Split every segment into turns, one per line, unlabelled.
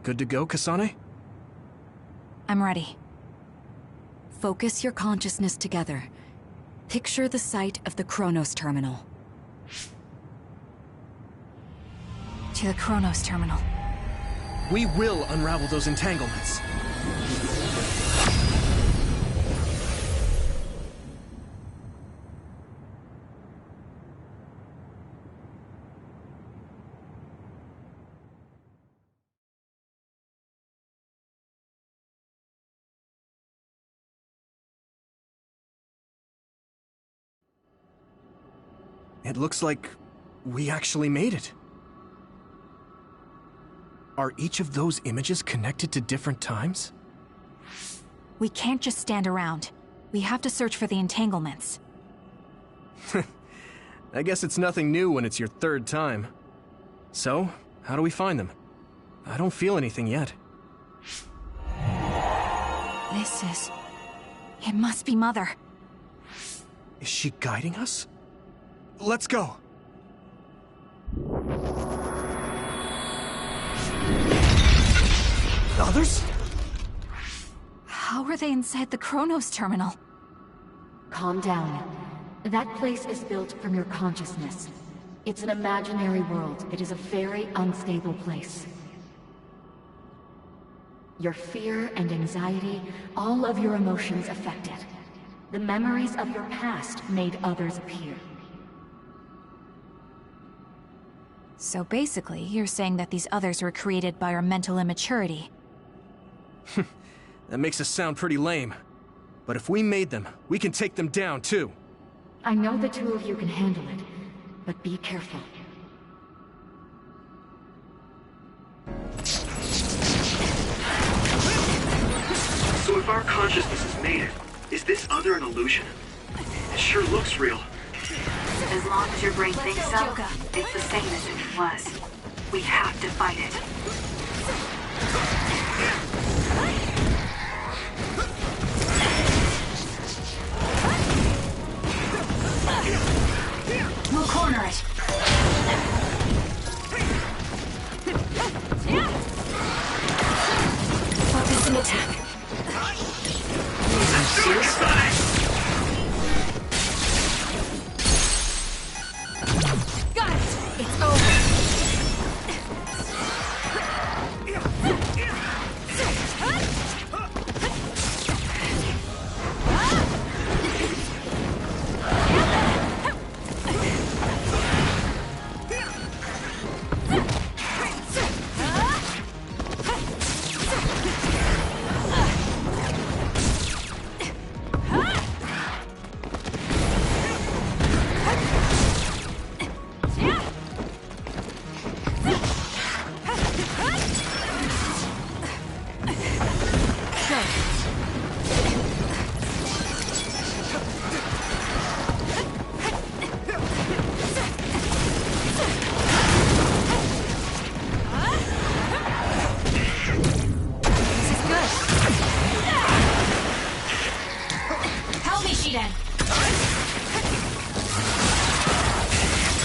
Good to go, Kasane?
I'm ready.
Focus your consciousness together. Picture the site of the Chronos Terminal.
To the Chronos Terminal.
We will unravel those entanglements. It looks like we actually made it. Are each of those images connected to different times?
We can't just stand around. We have to search for the entanglements.
I guess it's nothing new when it's your third time. So, how do we find them? I don't feel anything yet.
It must be Mother.
Is she guiding us? Let's go! Others?
How are they inside the Chronos Terminal?
Calm down. That place is built from your consciousness. It's an imaginary world. It is a very unstable place. Your fear and anxiety, all of your emotions affected. The memories of your past made others appear.
So basically, you're saying that these others were created by our mental immaturity.
That makes us sound pretty lame. But if we made them, we can take them down, too.
I know the two of you can handle it, but be careful.
So if our consciousness has made it, is this other an illusion? It sure looks real.
As long as your brain thinks so, it's the same as if it was. We have to fight it.
We'll corner it. Focus and attack.
Let's do it, Kasane!
Got it! It's over!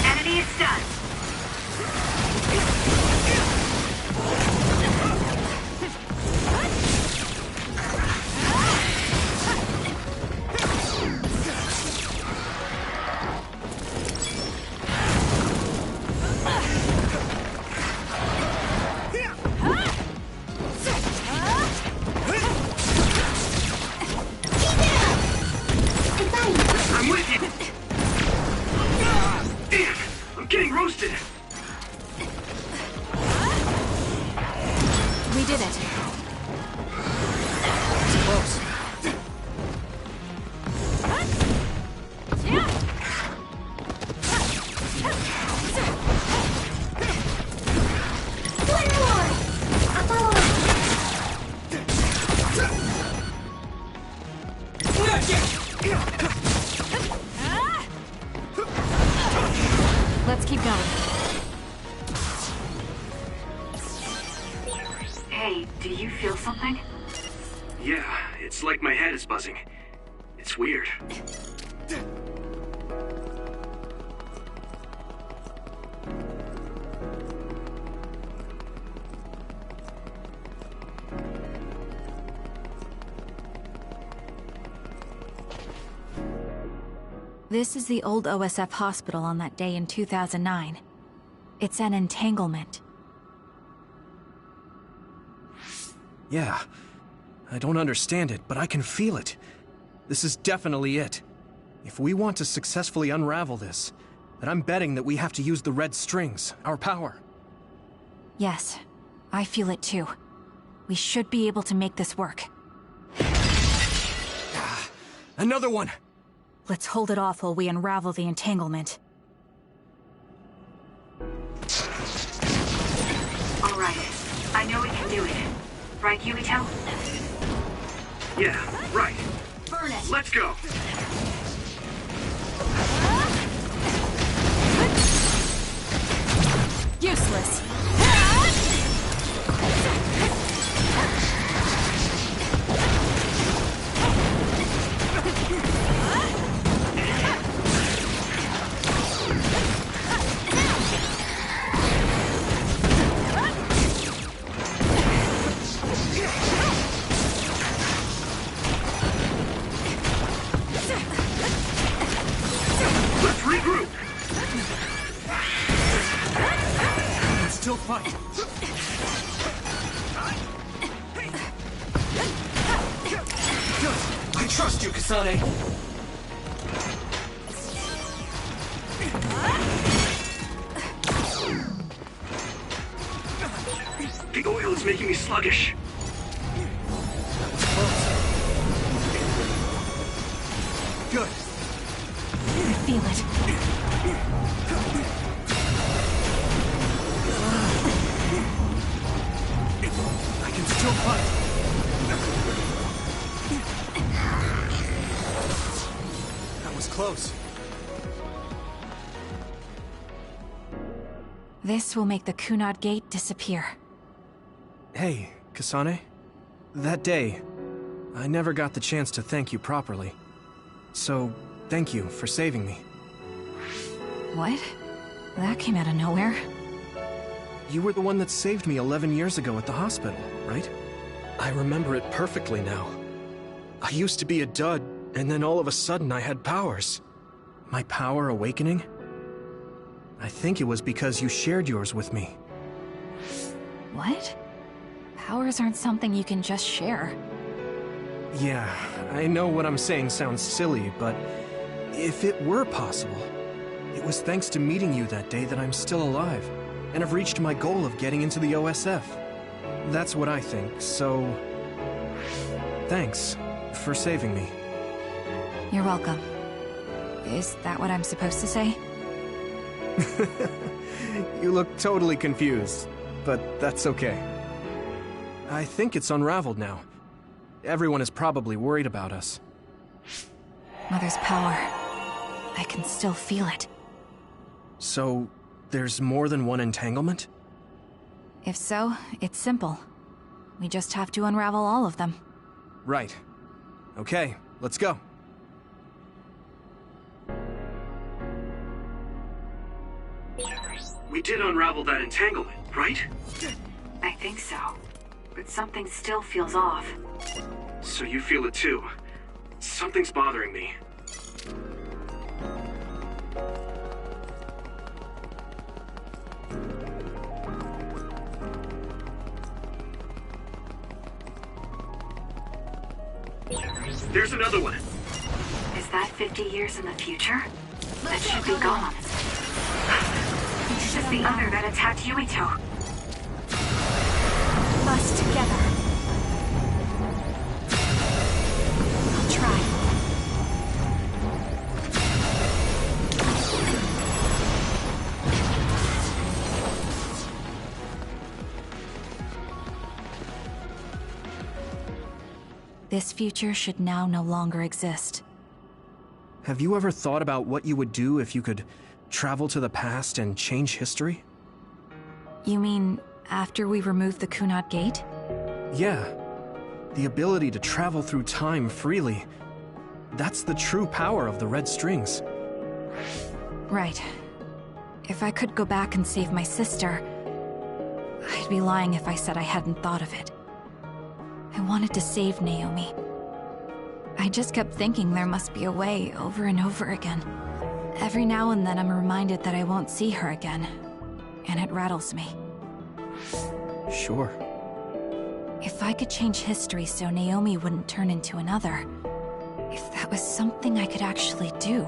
Enemy is done.
I'm with you! Damn! I'm getting roasted!
We did it.
Close.
Let's keep going.
Hey, do you feel something?
Yeah, it's like my head is buzzing. It's weird.
This is the old OSF hospital on that day in 2009. It's an entanglement.
Yeah. I don't understand it, but I can feel it. This is definitely it. If we want to successfully unravel this, then I'm betting that we have to use the red strings, our power.
Yes, I feel it too. We should be able to make this work.
Another one!
Let's hold it off while we unravel the entanglement.
All right. I know we can do it. Right, Yumito?
Yeah, right.
Burn it!
Let's go!
Useless!
Let's regroup!
Still fight! Good! I trust you, Kasane!
The oil is making me sluggish.
Good!
I feel it.
I can still fight! That was close.
This will make the Kunad Gate disappear.
Hey, Kasane. That day, I never got the chance to thank you properly. So, thank you for saving me.
What? That came out of nowhere.
You were the one that saved me 11 years ago at the hospital, right? I remember it perfectly now. I used to be a dud, and then all of a sudden I had powers. My power awakening? I think it was because you shared yours with me.
What? Powers aren't something you can just share.
Yeah, I know what I'm saying sounds silly, but if it were possible, it was thanks to meeting you that day that I'm still alive, and have reached my goal of getting into the OSF. That's what I think, so... thanks for saving me.
You're welcome. Is that what I'm supposed to say?
You look totally confused, but that's okay. I think it's unraveled now. Everyone is probably worried about us.
Mother's power. I can still feel it.
So, there's more than one entanglement?
If so, it's simple. We just have to unravel all of them.
Right. Okay, let's go.
We did unravel that entanglement, right?
I think so. But something still feels off.
So you feel it too. Something's bothering me. There's another one.
Is that 50 years in the future? That should be gone. This is the other that attacked Yumito.
Us together. I'll try. This future should now no longer exist.
Have you ever thought about what you would do if you could travel to the past and change history?
You mean after we remove the Kunad Gate?
Yeah. The ability to travel through time freely. That's the true power of the red strings.
Right. If I could go back and save my sister, I'd be lying if I said I hadn't thought of it. I wanted to save Naomi. I just kept thinking there must be a way over and over again. Every now and then I'm reminded that I won't see her again, and it rattles me.
Sure.
If I could change history so Naomi wouldn't turn into another, if that was something I could actually do,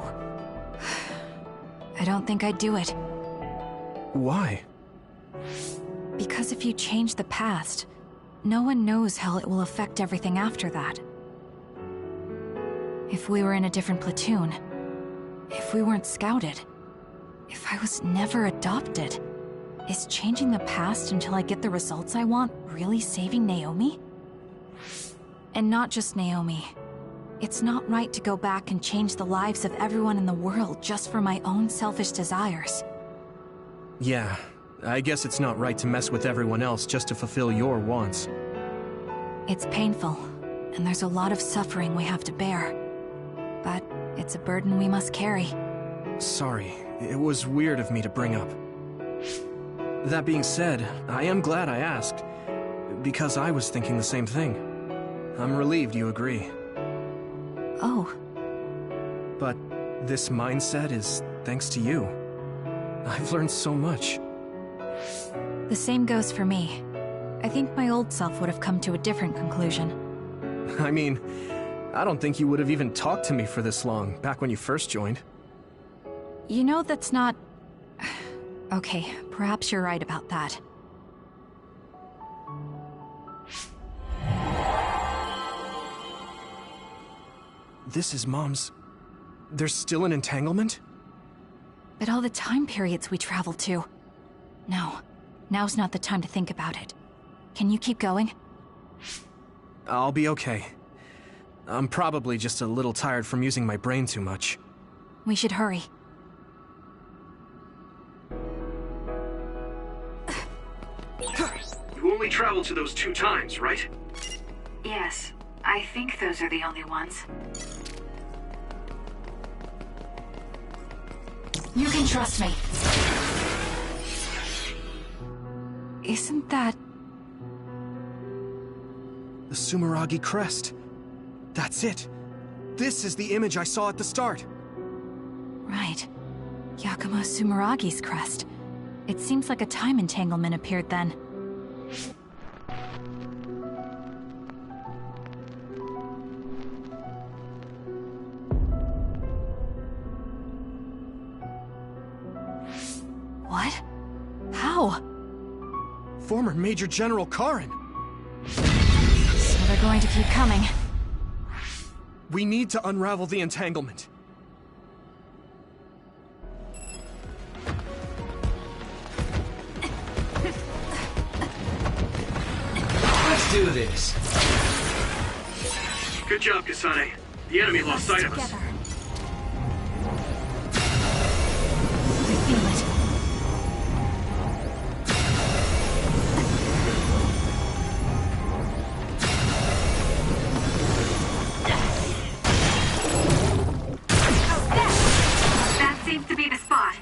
I don't think I'd do it.
Why?
Because if you change the past, no one knows how it will affect everything after that. If we were in a different platoon, if we weren't scouted, if I was never adopted, is changing the past until I get the results I want really saving Naomi? And not just Naomi. It's not right to go back and change the lives of everyone in the world just for my own selfish desires.
Yeah, I guess it's not right to mess with everyone else just to fulfill your wants.
It's painful, and there's a lot of suffering we have to bear. But it's a burden we must carry.
Sorry, it was weird of me to bring up. That being said, I am glad I asked, because I was thinking the same thing. I'm relieved you agree.
Oh.
But this mindset is thanks to you. I've learned so much.
The same goes for me. I think my old self would have come to a different conclusion.
I mean, I don't think you would have even talked to me for this long, back when you first joined.
You know that's not... Okay, perhaps you're right about that.
This is Mom's... There's still an entanglement?
But all the time periods we travel to... No, now's not the time to think about it. Can you keep going?
I'll be okay. I'm probably just a little tired from using my brain too much.
We should hurry.
You only traveled to those 2 times, right?
Yes, I think those are the only ones.
You can trust me.
Isn't that...
The Sumeragi crest. That's it. This is the image I saw at the start.
Right. Yakumo Sumeragi's crest. It seems like a time entanglement appeared then. What? How?
Former Major General Karin.
So they're going to keep coming.
We need to unravel the entanglement.
Let's do this.
Good job, Kasane. The enemy lost sight of us.
Together. I feel it.
That seems to be the spot.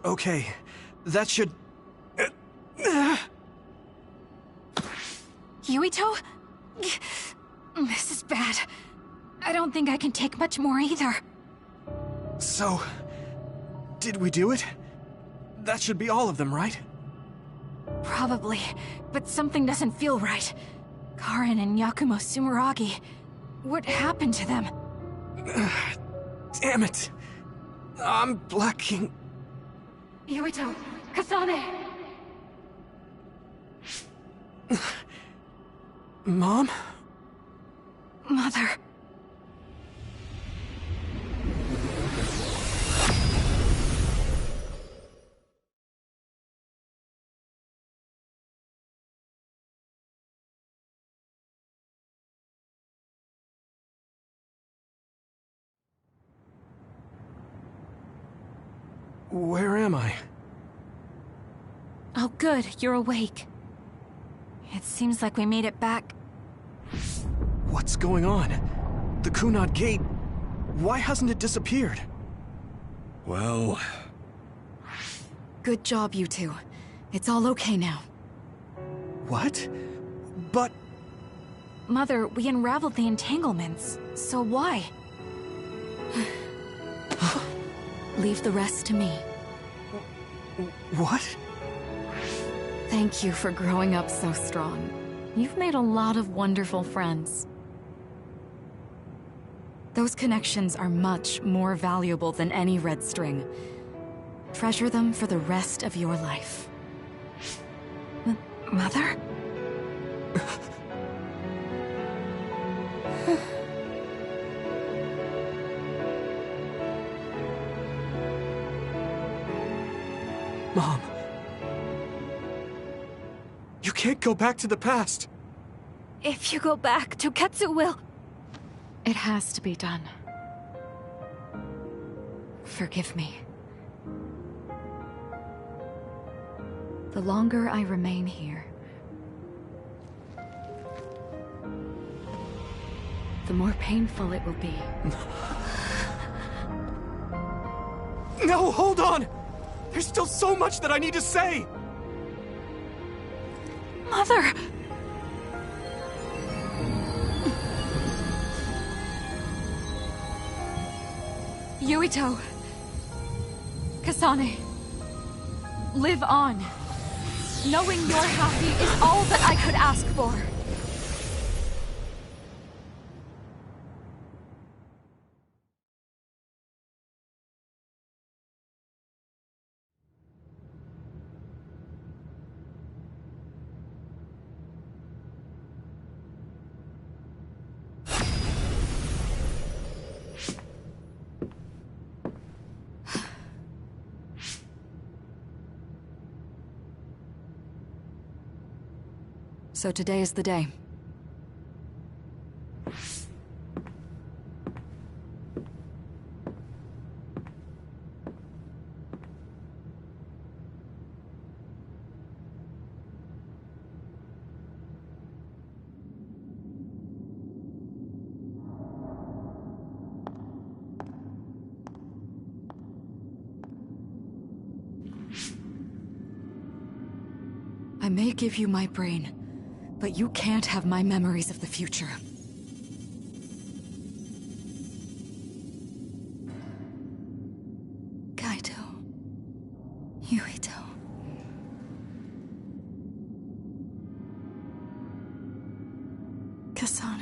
Okay, that should...
Yuito? This is bad. I don't think I can take much more either.
So... did we do it? That should be all of them, right?
Probably, but something doesn't feel right. Karin and Yakumo Sumeragi. What happened to them?
Damn it! I'm blacking...
Yuito, Kasane!
Mom?
Mother...
Where am I?
Oh good, you're awake. It seems like we made it back.
What's going on? The Kunad Gate... Why hasn't it disappeared?
Well...
Good job, you two. It's all okay now.
What? But...
Mother, we unraveled the entanglements, so why?
Leave the rest to me.
What?
Thank you for growing up so strong. You've made a lot of wonderful friends. Those connections are much more valuable than any red string. Treasure them for the rest of your life.
Mother?
Mom. You can't go back to the past.
If you go back, Toketsu will...
It has to be done. Forgive me. The longer I remain here, the more painful it will be.
No, hold on! There's still so much that I need to say!
Mother!
Yuito! Kasane! Live on! Knowing you're happy is all that I could ask for! So today is the day. I may give you my brain, but you can't have my memories of the future. Kaito. Yuito. Kasane.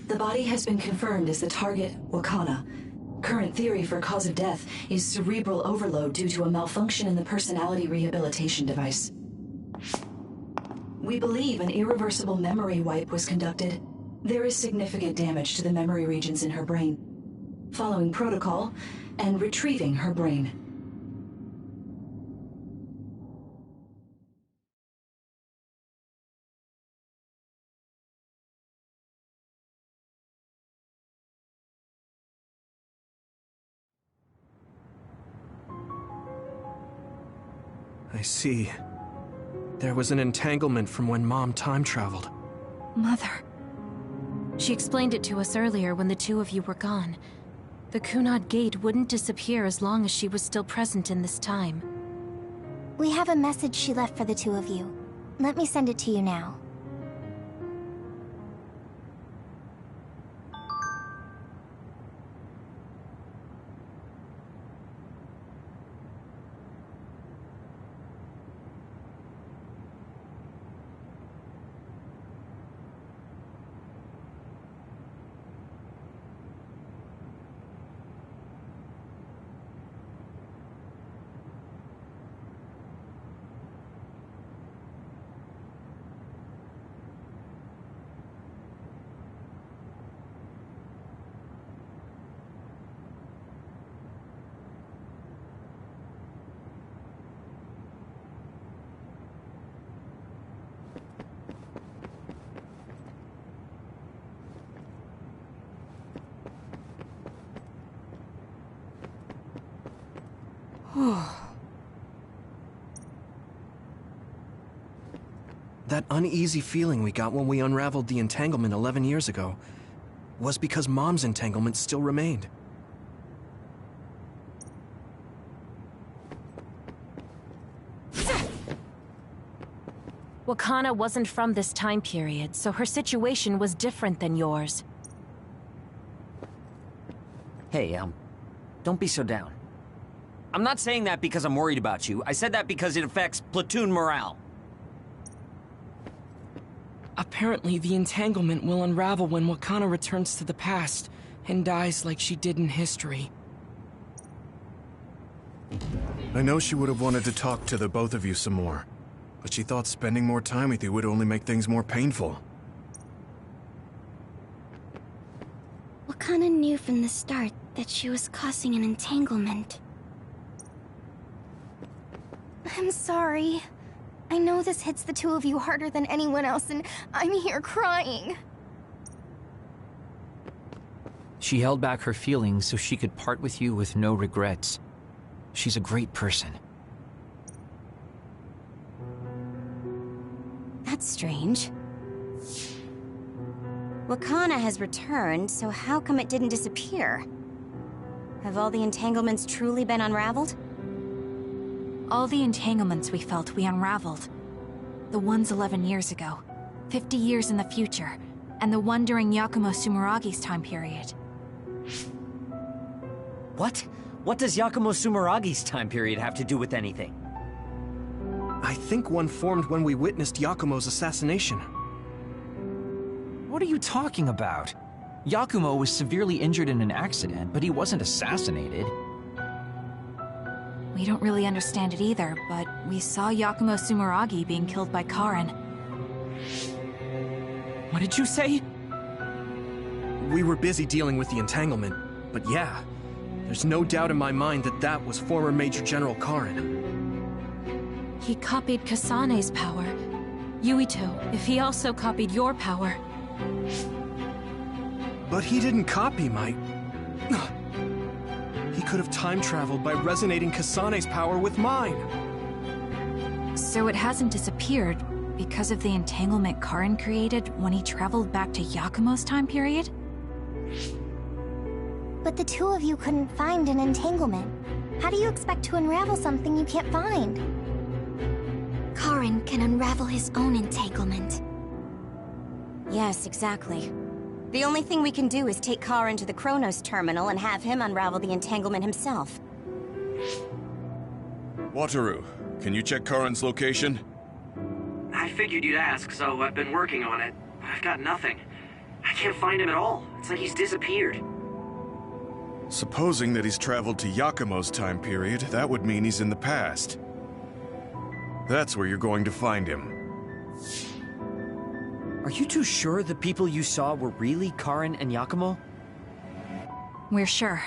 The body has been confirmed as the target, Wakana. Current theory for cause of death is cerebral overload due to a malfunction in the personality rehabilitation device. We believe an irreversible memory wipe was conducted. There is significant damage to the memory regions in her brain. Following protocol and retrieving her brain.
I see. There was an entanglement from when Mom time traveled.
Mother. She explained it to us earlier when the two of you were gone. The Kunad Gate wouldn't disappear as long as she was still present in this time.
We have a message she left for the two of you. Let me send it to you now.
That uneasy feeling we got when we unraveled the entanglement 11 years ago was because Mom's entanglement still remained.
Wakana wasn't from this time period, so her situation was different than yours.
Hey, don't be so down. I'm not saying that because I'm worried about you. I said that because it affects platoon morale.
Apparently, the entanglement will unravel when Wakana returns to the past and dies like she did in history.
I know she would have wanted to talk to the both of you some more, but she thought spending more time with you would only make things more painful.
Wakana knew from the start that she was causing an entanglement. I'm sorry. I know this hits the two of you harder than anyone else, and I'm here crying.
She held back her feelings so she could part with you with no regrets. She's a great person.
That's strange. Wakana has returned, so how come it didn't disappear? Have all the entanglements truly been unraveled?
All the entanglements we felt, we unraveled. The ones 11 years ago, 50 years in the future, and the one during Yakumo Sumeragi's time period.
What? What does Yakumo Sumeragi's time period have to do with anything?
I think one formed when we witnessed Yakumo's assassination.
What are you talking about? Yakumo was severely injured in an accident, but he wasn't assassinated.
We don't really understand it either, but we saw Yakumo Sumeragi being killed by Karin.
What did you say?
We were busy dealing with the entanglement, but yeah, there's no doubt in my mind that that was former Major General Karin.
He copied Kasane's power. Yuito, if he also copied your power.
But he didn't copy my... He could have time-traveled by resonating Kasane's power with mine.
So it hasn't disappeared because of the entanglement Karin created when he traveled back to Yakumo's time period?
But the two of you couldn't find an entanglement. How do you expect to unravel something you can't find? Karin can unravel his own entanglement.
Yes, exactly. The only thing we can do is take Karin to the Chronos terminal and have him unravel the entanglement himself.
Wataru, can you check Karin's location?
I figured you'd ask, so I've been working on it. I've got nothing. I can't find him at all. It's like he's disappeared.
Supposing that he's traveled to Yakumo's time period, that would mean he's in the past. That's where you're going to find him.
Are you too sure the people you saw were really Karin and Yakumo?
We're sure.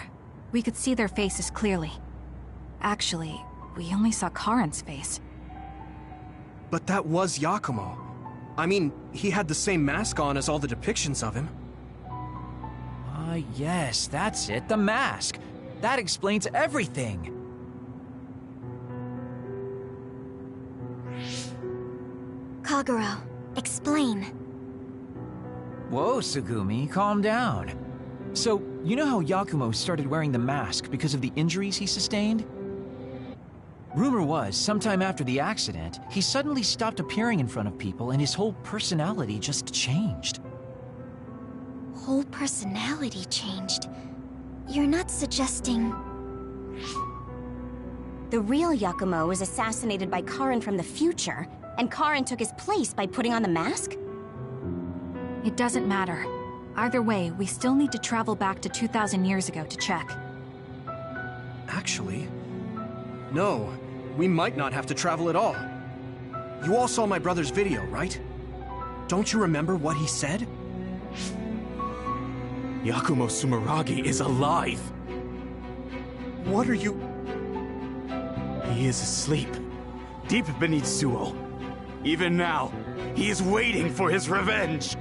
We could see their faces clearly. Actually, we only saw Karin's face.
But that was Yakumo. I mean, he had the same mask on as all the depictions of him.
Yes, that's it, the mask. That explains everything.
Kagero, explain.
Whoa, Tsugumi, calm down. So, you know how Yakumo started wearing the mask because of the injuries he sustained? Rumor was, sometime after the accident, he suddenly stopped appearing in front of people and his whole personality just changed.
Whole personality changed. You're not suggesting...
The real Yakumo was assassinated by Karin from the future, and Karin took his place by putting on the mask?
It doesn't matter. Either way, we still need to travel back to 2,000 years ago to check.
Actually, no. We might not have to travel at all. You all saw my brother's video, right? Don't you remember what he said?
Yakumo Sumeragi is alive!
What are you...
He is asleep, deep beneath Suo. Even now, he is waiting for his revenge!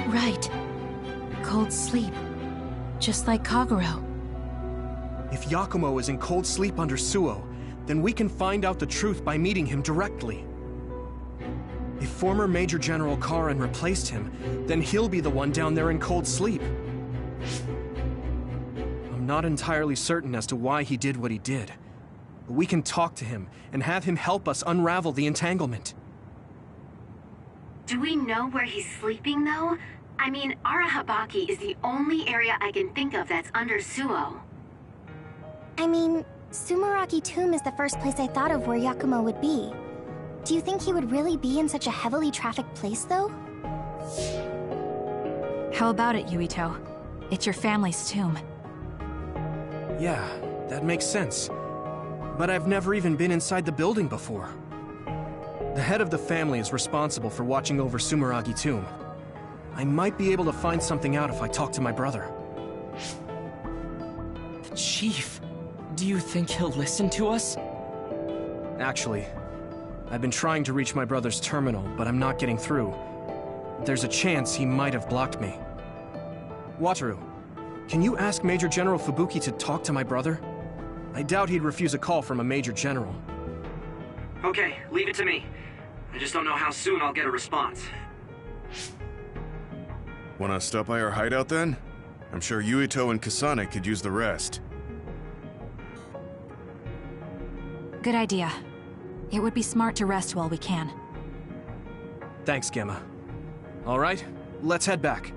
Right. Cold sleep. Just like Kagero.
If Yakumo is in cold sleep under Suo, then we can find out the truth by meeting him directly. If former Major General Karen replaced him, then he'll be the one down there in cold sleep. I'm not entirely certain as to why he did what he did, but we can talk to him and have him help us unravel the entanglement.
Do we know where he's sleeping, though? I mean, Arahabaki is the only area I can think of that's under Suo.
I mean, Sumeragi Tomb is the first place I thought of where Yakumo would be. Do you think he would really be in such a heavily trafficked place, though?
How about it, Yuito? It's your family's tomb.
Yeah, that makes sense. But I've never even been inside the building before. The head of the family is responsible for watching over Sumeragi Tomb. I might be able to find something out if I talk to my brother.
The Chief, do you think he'll listen to us?
Actually, I've been trying to reach my brother's terminal, but I'm not getting through. There's a chance he might have blocked me. Wataru, can you ask Major General Fubuki to talk to my brother? I doubt he'd refuse a call from a Major General.
Okay, leave it to me. I just don't know how soon I'll get a response.
Wanna stop by our hideout then? I'm sure Yuito and Kasane could use the rest.
Good idea. It would be smart to rest while we can.
Thanks, Gemma. All right, let's head back.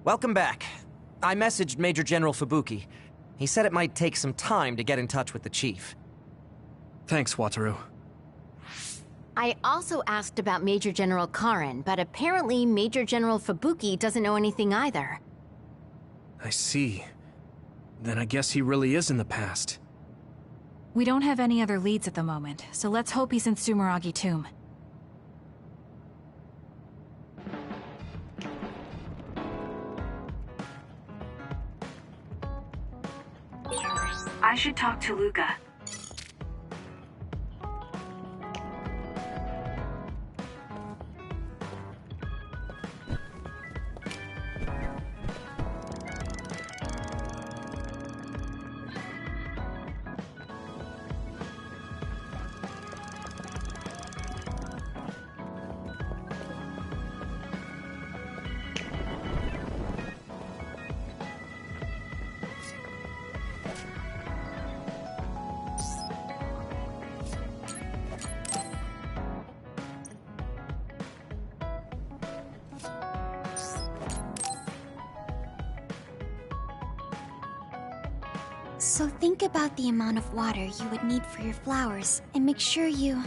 Welcome back. I messaged Major General Fubuki. He said it might take some time to get in touch with the Chief.
Thanks, Wataru.
I also asked about Major General Karen, but apparently Major General Fubuki doesn't know anything either.
I see. Then I guess he really is in the past.
We don't have any other leads at the moment, so let's hope he's in Sumeragi Tomb.
I should talk to Luca.
So think about the amount of water you would need for your flowers, and make sure you...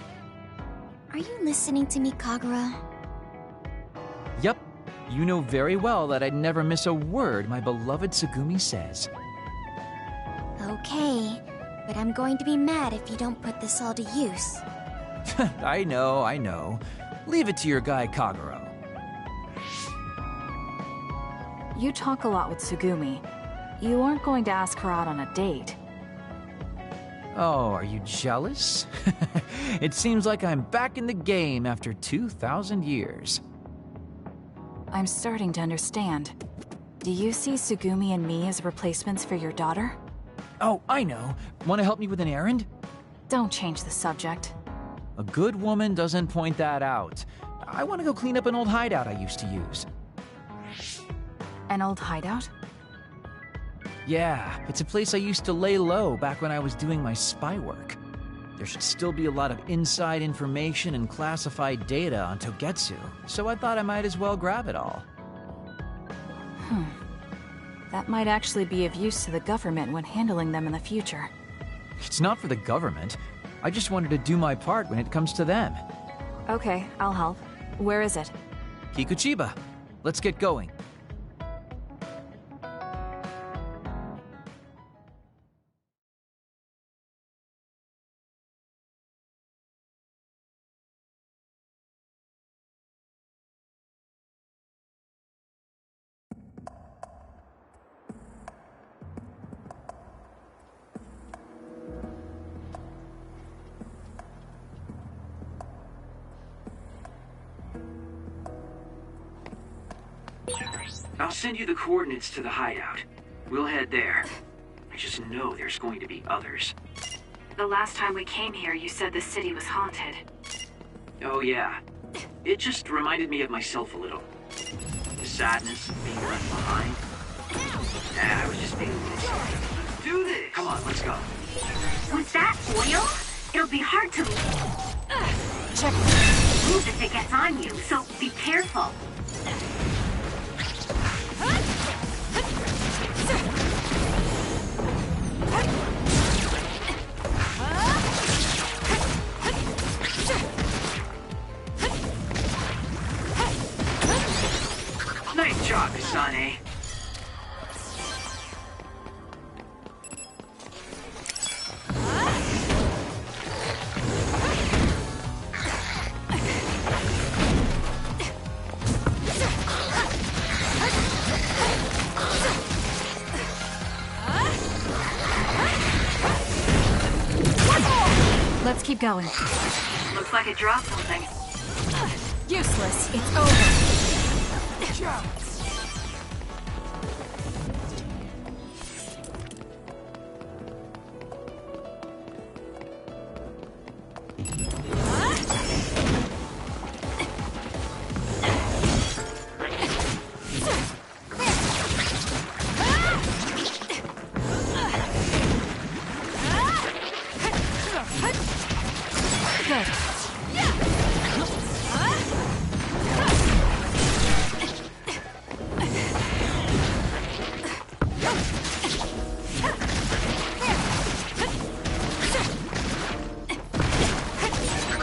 Are you listening to me, Kagura?
Yep. You know very well that I'd never miss a word my beloved Tsugumi says.
Okay, but I'm going to be mad if you don't put this all to use.
I know. Leave it to your guy Kagura.
You talk a lot with Tsugumi. You aren't going to ask her out on a date.
Oh, are you jealous? It seems like I'm back in the game after 2,000 years.
I'm starting to understand. Do you see Tsugumi and me as replacements for your daughter?
Oh, I know. Want to help me with an errand?
Don't change the subject.
A good woman doesn't point that out. I want to go clean up an old hideout I used to use.
An old hideout?
Yeah, it's a place I used to lay low back when I was doing my spy work. There should still be a lot of inside information and classified data on Togetsu, so I thought I might as well grab it all.
That might actually be of use to the government when handling them in the future.
It's not for the government. I just wanted to do my part when it comes to them.
Okay, I'll help. Where is it?
Kikuchiba. Let's get going.
I'll send you the coordinates to the hideout. We'll head there. I just know there's going to be others.
The last time we came here, you said the city was haunted.
Oh yeah. It just reminded me of myself a little. The sadness of being left behind. Yeah, I was just being a little sorry. Let's do this! Come on, let's go.
Was that oil? It'll be hard to
check.
Move if it gets on you, so be careful.
Nice job, Kasane.
Let's keep going.
Looks like it dropped something.
Useless. It's over.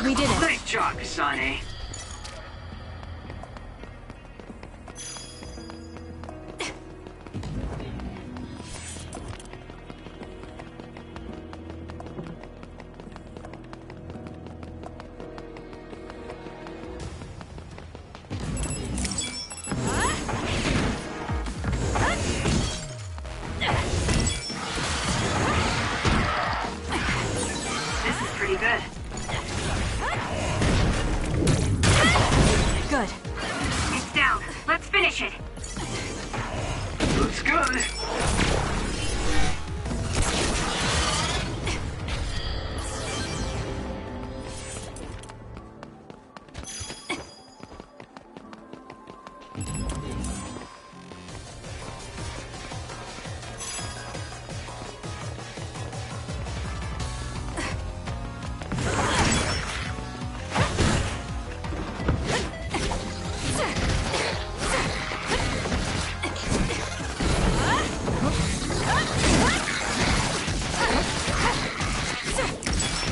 We did it.
Nice job, Kasane.
This is pretty good.
Good.
It's down. Let's finish it.
Looks good.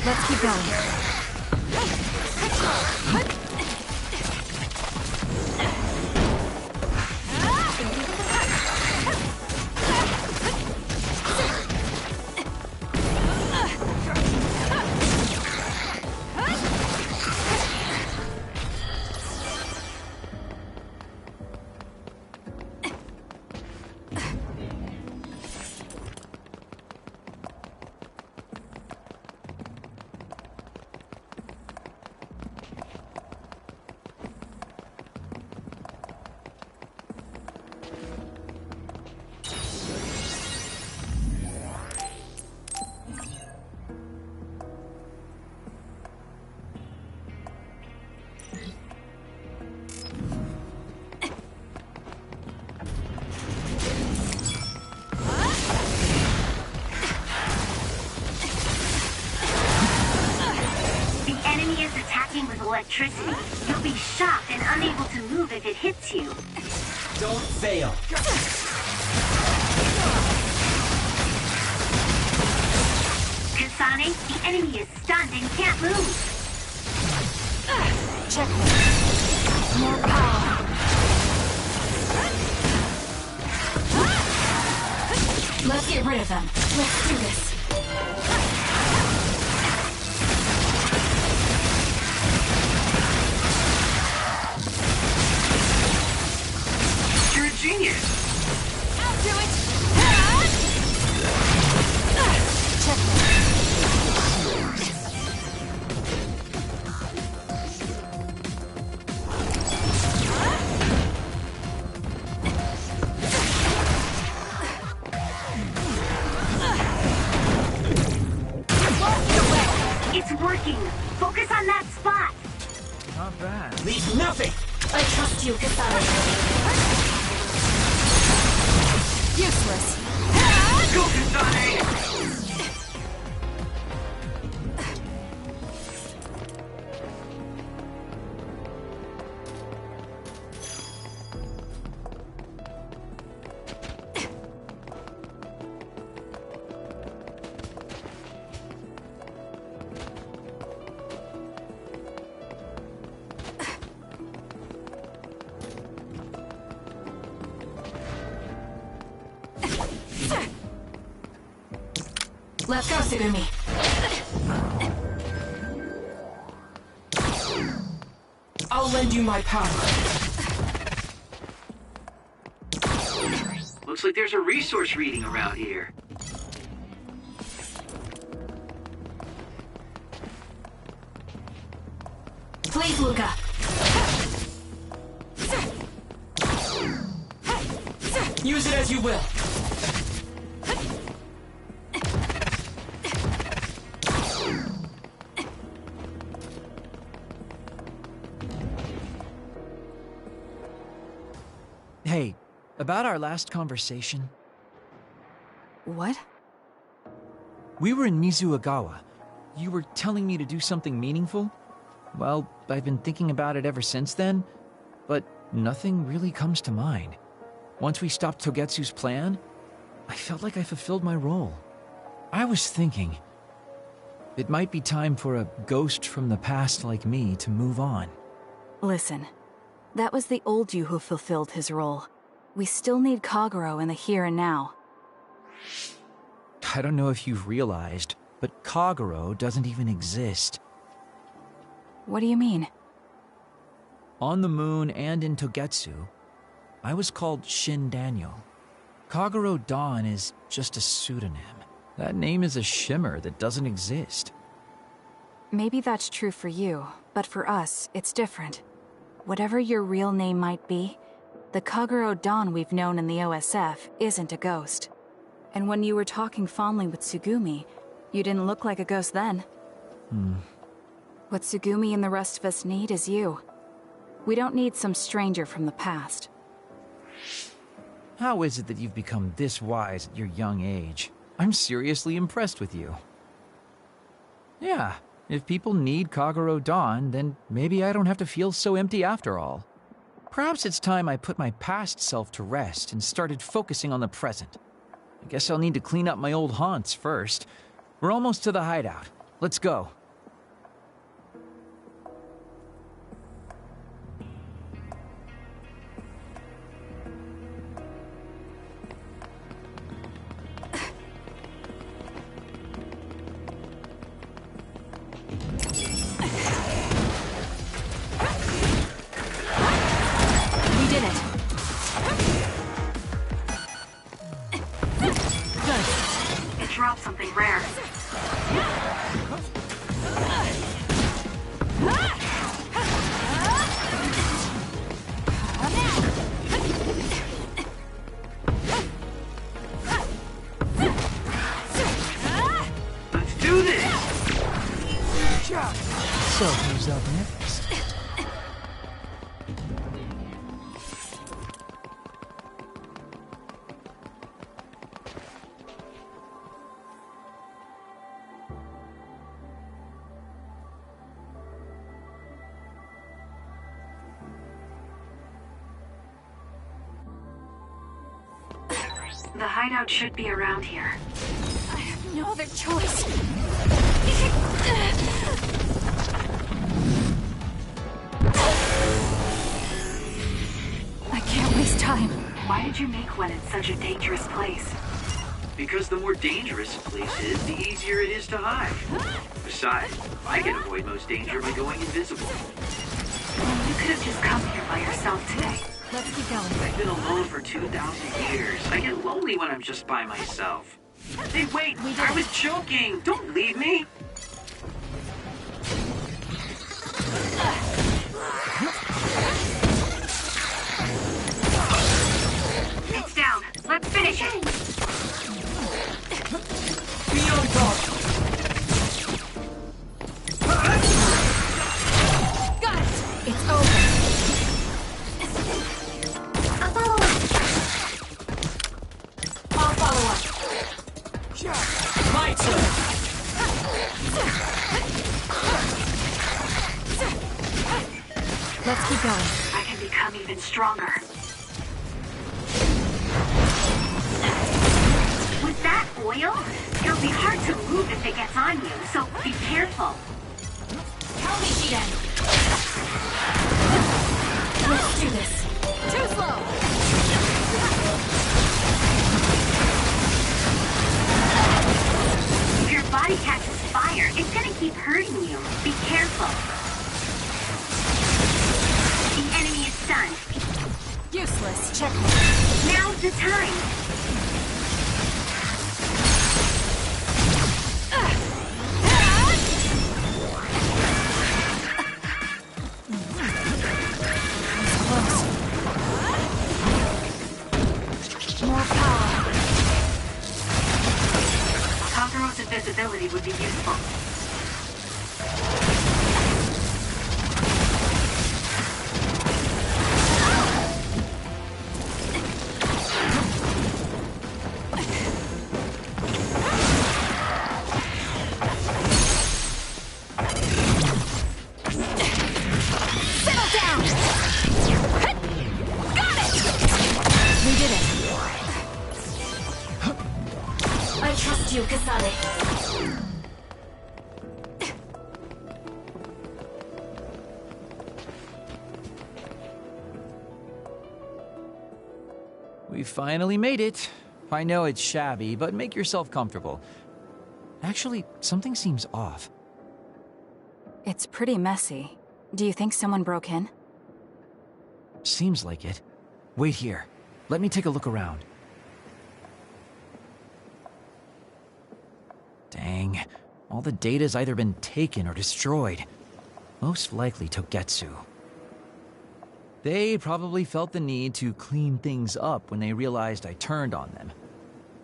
Let's keep going.
With electricity, you'll be shocked and unable to move if it hits you.
Don't fail.
Kasane, the enemy is stunned and can't move.
Check. More power. Let's get rid of them. Let's do this.
You're a genius.
I'll do it. Check.
It's working! Focus on that spot!
Not bad.
Leave nothing!
I trust you, Kasane.
Useless.
Go, Kasane!
Let's go, Sugumi.
I'll lend you my power.
Looks like there's a resource reading around here.
Please, Luca.
Use it as you will.
Hey, about our last conversation.
What?
We were in Mizuagawa. You were telling me to do something meaningful? Well, I've been thinking about it ever since then, but nothing really comes to mind. Once we stopped Togetsu's plan, I felt like I fulfilled my role. I was thinking, it might be time for a ghost from the past like me to move on.
Listen, that was the old you who fulfilled his role. We still need Kagero in the here and now.
I don't know if you've realized, but Kagero doesn't even exist.
What do you mean?
On the moon and in Togetsu, I was called Shin Daniel. Kagero Dawn is just a pseudonym. That name is a shimmer that doesn't exist.
Maybe that's true for you, but for us, it's different. Whatever your real name might be, the Kagero Dawn we've known in the OSF isn't a ghost. And when you were talking fondly with Sugumi, you didn't look like a ghost then. What Sugumi and the rest of us need is you. We don't need some stranger from the past.
How is it that you've become this wise at your young age? I'm seriously impressed with you. Yeah, if people need Kagero Dawn, then maybe I don't have to feel so empty after all. Perhaps it's time I put my past self to rest and started focusing on the present. I guess I'll need to clean up my old haunts first. We're almost to the hideout. Let's go.
Something rare.
Let's do this!
So, who's up next?
The hideout should be around here.
I have no other choice. I can't waste time.
Why did you make one in such a dangerous place?
Because the more dangerous a place is, the easier it is to hide. Besides, I can avoid most danger by going invisible.
You could have just come here by yourself today.
Let's keep going.
I've been alone for 2,000 years. I get lonely when I'm just by myself. Hey, wait! I was joking! Don't leave me!
It's down. Let's finish it!
Be on guard!
My turn!
Let's keep going.
I can become even stronger. With that oil, it'll be hard to move if it gets on you, so be careful.
Help me, Shiden! Let's do this. Too slow!
If your body catches fire, it's gonna keep hurting you. Be careful. The enemy is stunned.
Useless. Checkmate.
Now's the time. Invisibility would be useful.
Settle down! Got it! We did it. I trust you, Kasane.
We finally made it. I know it's shabby, but make yourself comfortable. Actually, something seems off.
It's pretty messy. Do you think someone broke in?
Seems like it. Wait here. Let me take a look around. Dang. All the data's either been taken or destroyed. Most likely Togetsu. They probably felt the need to clean things up when they realized I turned on them.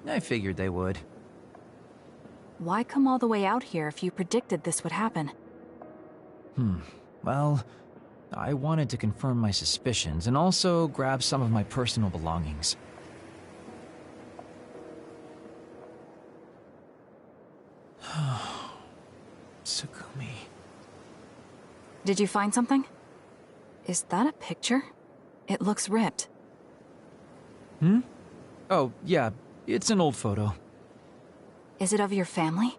I figured they would.
Why come all the way out here if you predicted this would happen?
Well, I wanted to confirm my suspicions and also grab some of my personal belongings. Tsugumi.
Did you find something? Is that a picture? It looks ripped.
Oh, yeah, it's an old photo.
Is it of your family?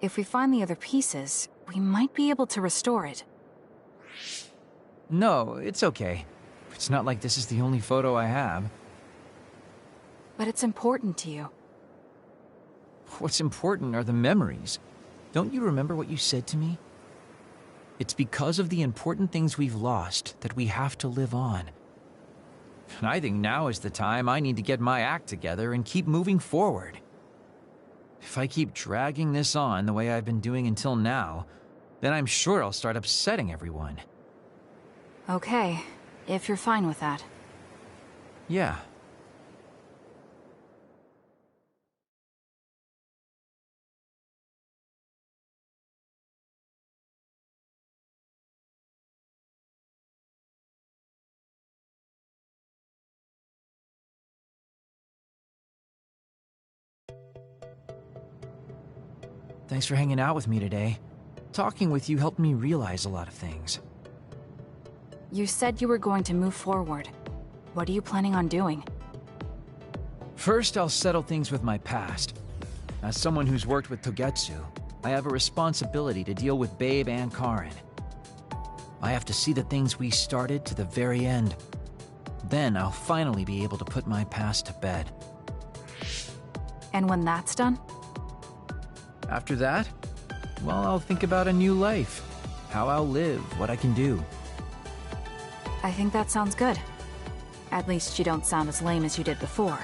If we find the other pieces, we might be able to restore it.
No, it's okay. It's not like this is the only photo I have.
But it's important to you.
What's important are the memories. Don't you remember what you said to me? It's because of the important things we've lost that we have to live on. And I think now is the time I need to get my act together and keep moving forward. If I keep dragging this on the way I've been doing until now, then I'm sure I'll start upsetting everyone.
Okay, if you're fine with that.
Yeah. Thanks for hanging out with me today. Talking with you helped me realize a lot of things.
You said you were going to move forward. What are you planning on doing?
First, I'll settle things with my past. As someone who's worked with Togetsu, I have a responsibility to deal with Babe and Karen. I have to see the things we started to the very end. Then I'll finally be able to put my past to bed.
And when that's done?
After that, well, I'll think about a new life. How I'll live, what I can do.
I think that sounds good. At least you don't sound as lame as you did before.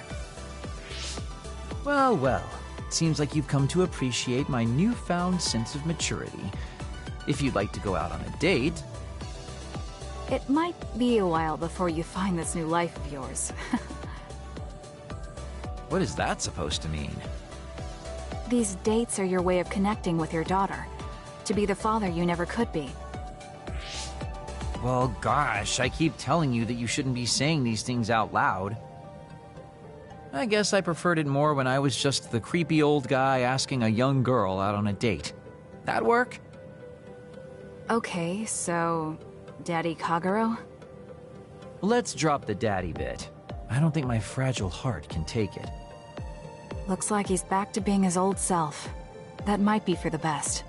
Well, well. It seems like you've come to appreciate my newfound sense of maturity. If you'd like to go out on a date...
It might be a while before you find this new life of yours.
What is that supposed to mean?
These dates are your way of connecting with your daughter. To be the father you never could be.
Well, gosh, I keep telling you that you shouldn't be saying these things out loud. I guess I preferred it more when I was just the creepy old guy asking a young girl out on a date. That work?
Okay, so... Daddy Kagero?
Let's drop the daddy bit. I don't think my fragile heart can take it.
Looks like he's back to being his old self. That might be for the best.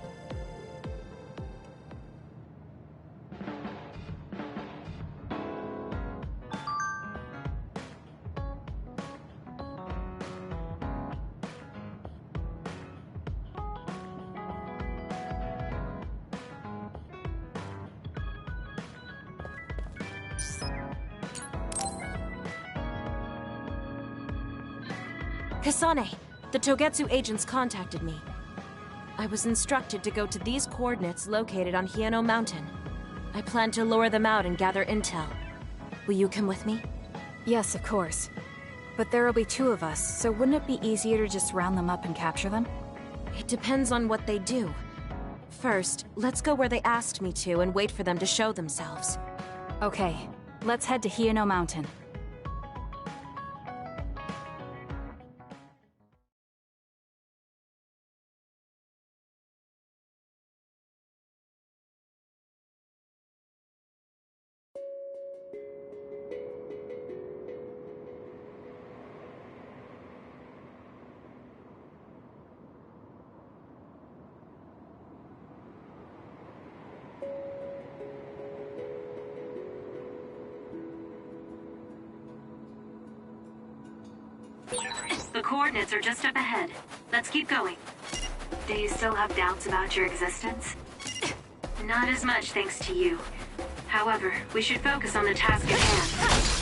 Kasane, the Togetsu agents contacted me. I was instructed to go to these coordinates located on Hieno Mountain. I plan to lure them out and gather intel. Will you come with me?
Yes, of course. But there will be 2 of us, so wouldn't it be easier to just round them up and capture them?
It depends on what they do. First, let's go where they asked me to and wait for them to show themselves.
Okay, let's head to Hieno Mountain.
The coordinates are just up ahead. Let's keep going. Do you still have doubts about your existence? Not as much thanks to you. However, we should focus on the task at hand.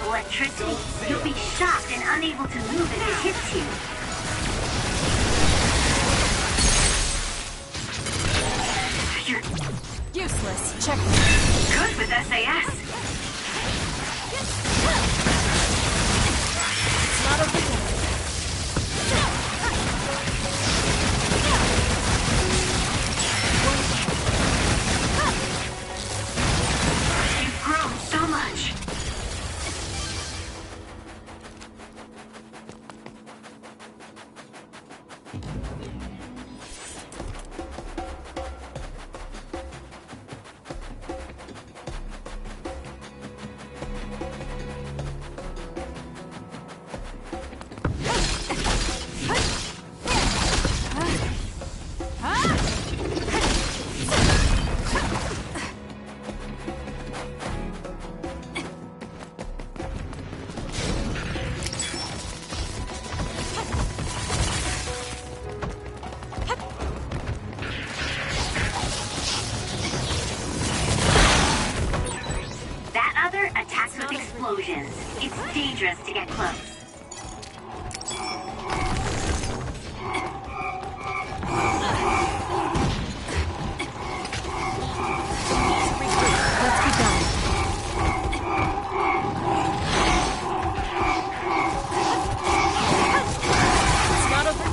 Electricity, you'll be shocked and unable to move if it hits you. You're
useless. Check.
Good with SAS.
It's not over yet.
You've grown so much. It's dangerous to get close.
Let's keep going. It's not over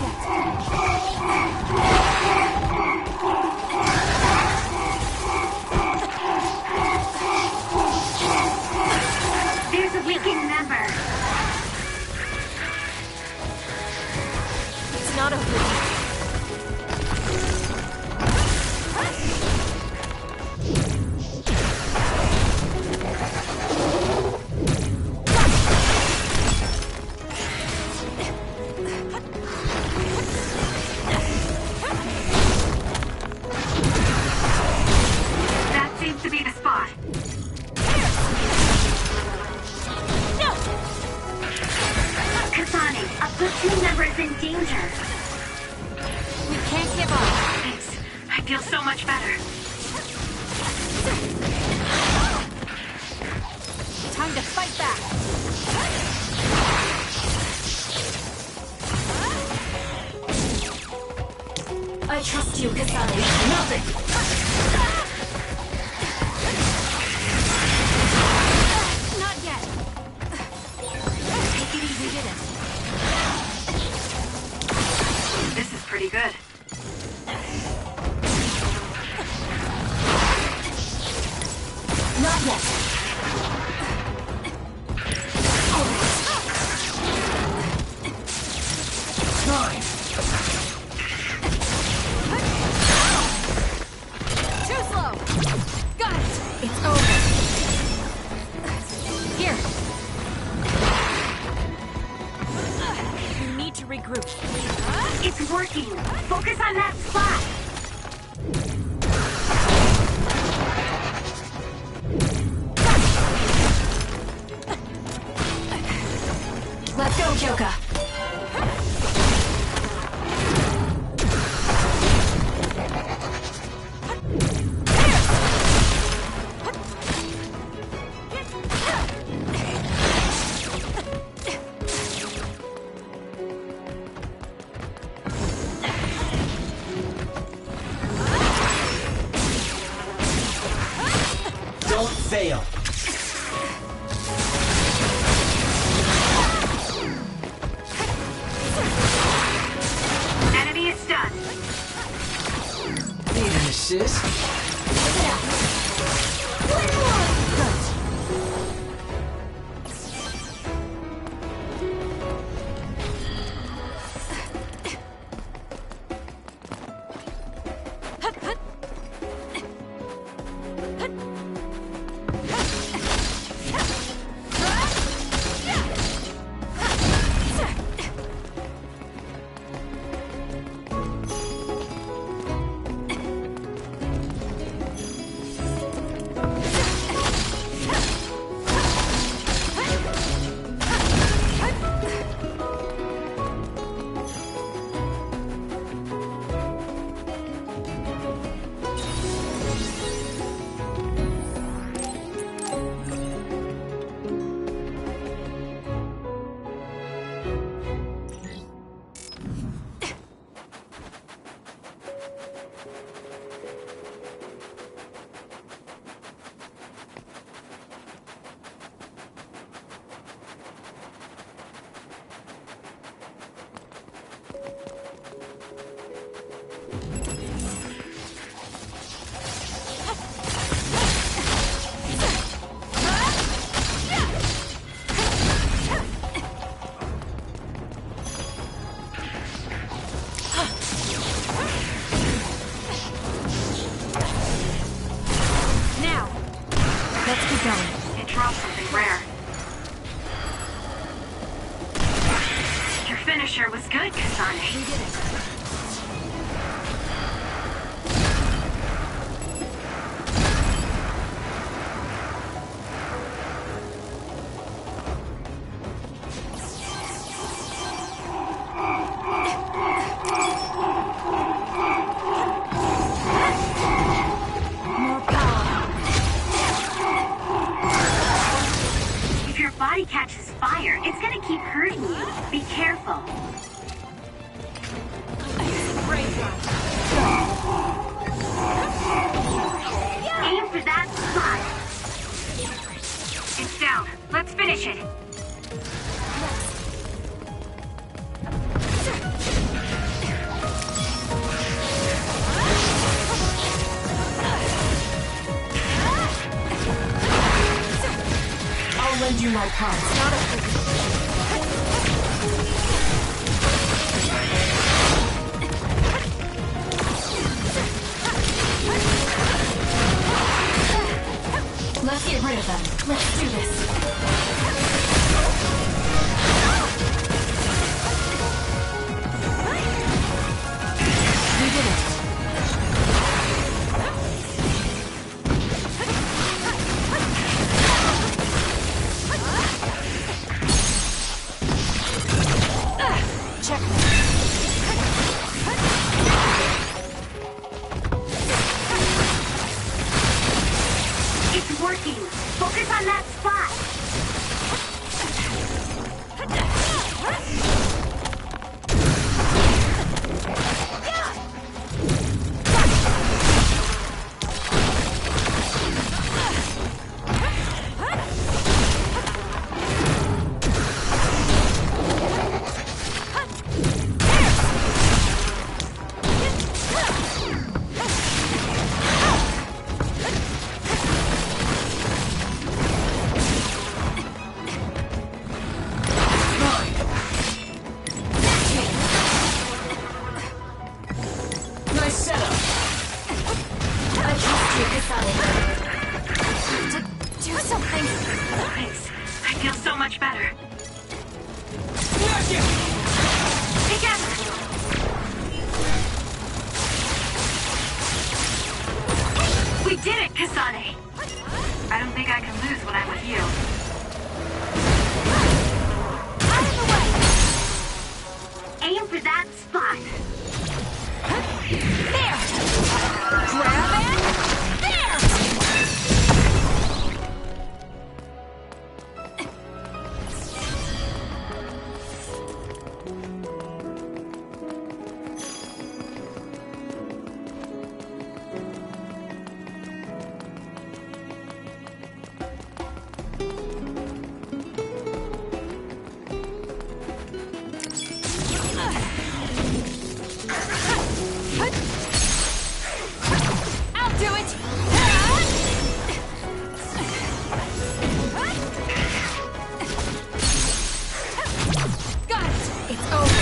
so much better.
Time to fight back!
I trust you, Kasane. Nothing!
Not yet! Take it easy, did it.
This is pretty good.
Not yet!
Time!
Too slow! Got it! It's over! Here! You need to regroup.
It's working! Focus on that spot!
Let's go, Kyoka!
Don't fail!
Enemy is stunned.
Need an assist?
It dropped something rare. Your finisher was good, Kasane. You did it. Catches fire, it's gonna keep hurting you. Be careful. Aim for that spot. It's down. Let's finish it.
I'll lend you my cards. Not a Let's get rid of them. Let's do this. We did it.
Focus on that spot!
Do something!
Thanks. I feel so much better. Together! We did it, Kasane! I don't think I can lose when I'm with you. Out of the way! Aim for that spot!
There! Grab it! There! I'll do it! Got it! It's over!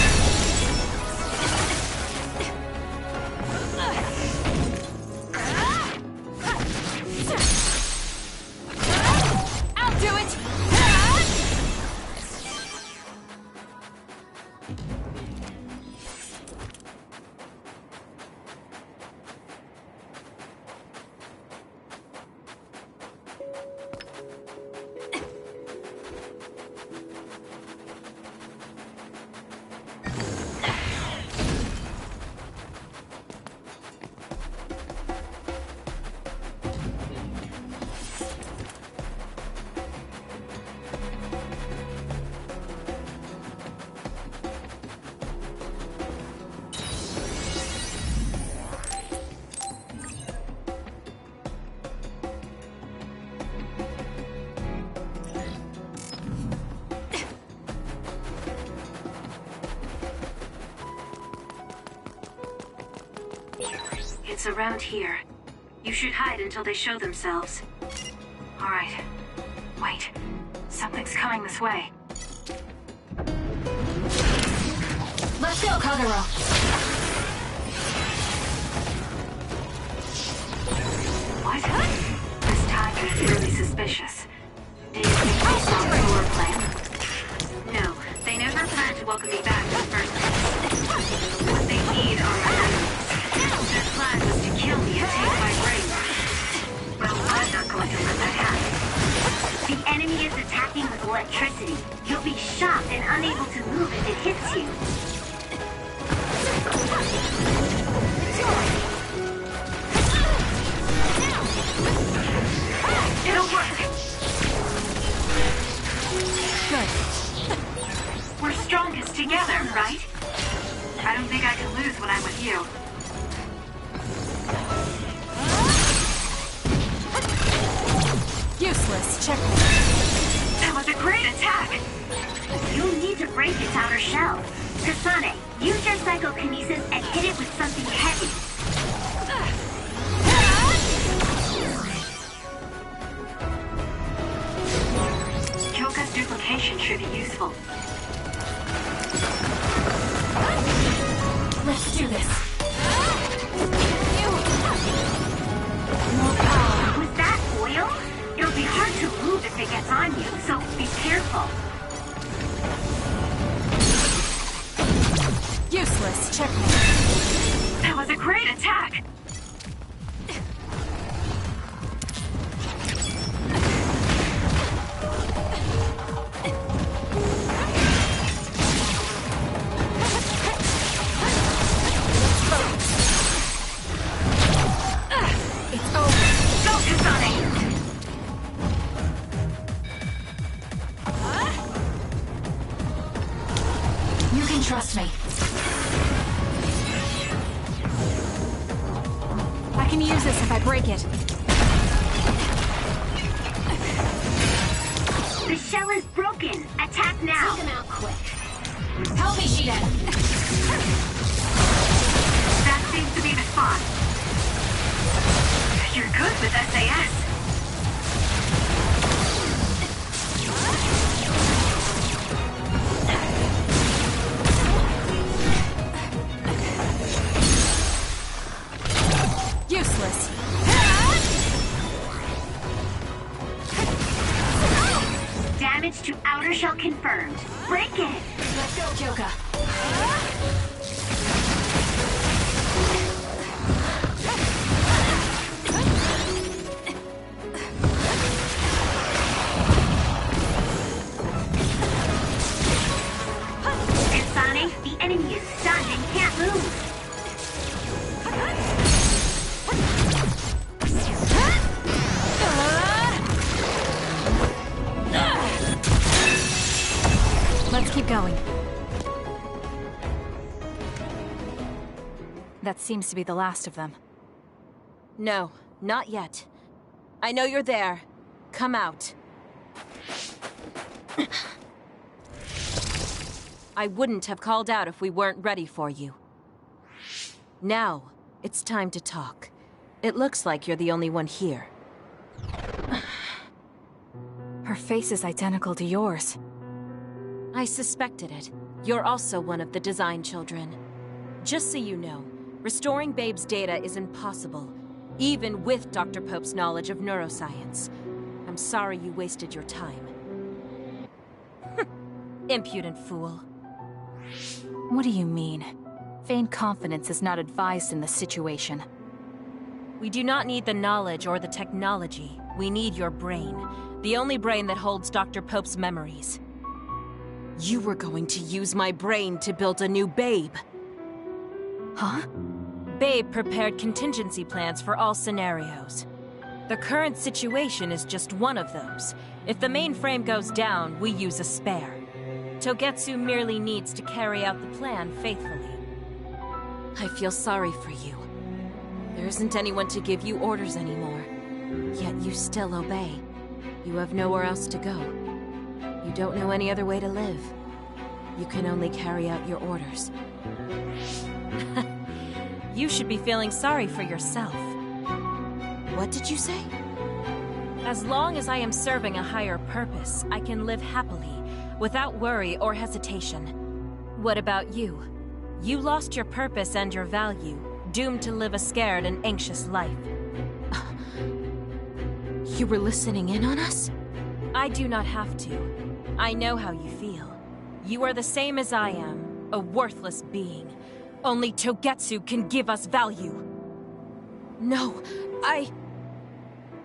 I'll do it!
It's around here. You should hide until they show themselves. Alright. Wait. Something's coming this way.
Let's go, Kagero!
What? This time is really suspicious. Do you think they saw the war plan? No, they never planned to welcome me back in the first place. What they need are my enemies. Their plan was to kill me and take my brain. Well, I'm not going to let that happen. The enemy is attacking with electricity. You'll be shocked and unable to move if it hits you. It'll work. Good. We're strongest together, right? I don't think I can lose when I'm with you.
Useless. Checkmate.
That was a great attack! You'll need to break its outer shell. Kasane, use your psychokinesis and hit it with something heavy. Kyoka's duplication should be useful.
Let's do this!
Was that oil? It'll be hard to move if it gets on you, so be careful.
Useless. Checkmate.
That was a great attack!
can use this if I break it.
The shell is broken. Attack now.
Take him out quick. Help me, Shiden.
That seems to be the spot. You're good with SAS.
Useless.
Damage to outer shell confirmed. Break it!
Let's go, Kyoka.
Kasane, the enemy is stunned and can't move.
Let's keep going. That seems to be the last of them.
No, not yet. I know you're there. Come out. I wouldn't have called out if we weren't ready for you. Now, it's time to talk. It looks like you're the only one here.
Her face is identical to yours.
I suspected it. You're also one of the design children. Just so you know, restoring Babe's data is impossible, even with Dr. Pope's knowledge of neuroscience. I'm sorry you wasted your time. Impudent fool.
What do you mean? Feigned confidence is not advised in this situation.
We do not need the knowledge or the technology. We need your brain. The only brain that holds Dr. Pope's memories. You were going to use my brain to build a new Babe.
Huh?
Babe prepared contingency plans for all scenarios. The current situation is just one of those. If the mainframe goes down, we use a spare. Togetsu merely needs to carry out the plan faithfully. I feel sorry for you. There isn't anyone to give you orders anymore. Yet you still obey. You have nowhere else to go. You don't know any other way to live. You can only carry out your orders. You should be feeling sorry for yourself. What did you say? As long as I am serving a higher purpose, I can live happily, without worry or hesitation. What about you? You lost your purpose and your value, doomed to live a scared and anxious life. You were listening in on us? I do not have to. I know how you feel. You are the same as I am, a worthless being. Only Togetsu can give us value. No,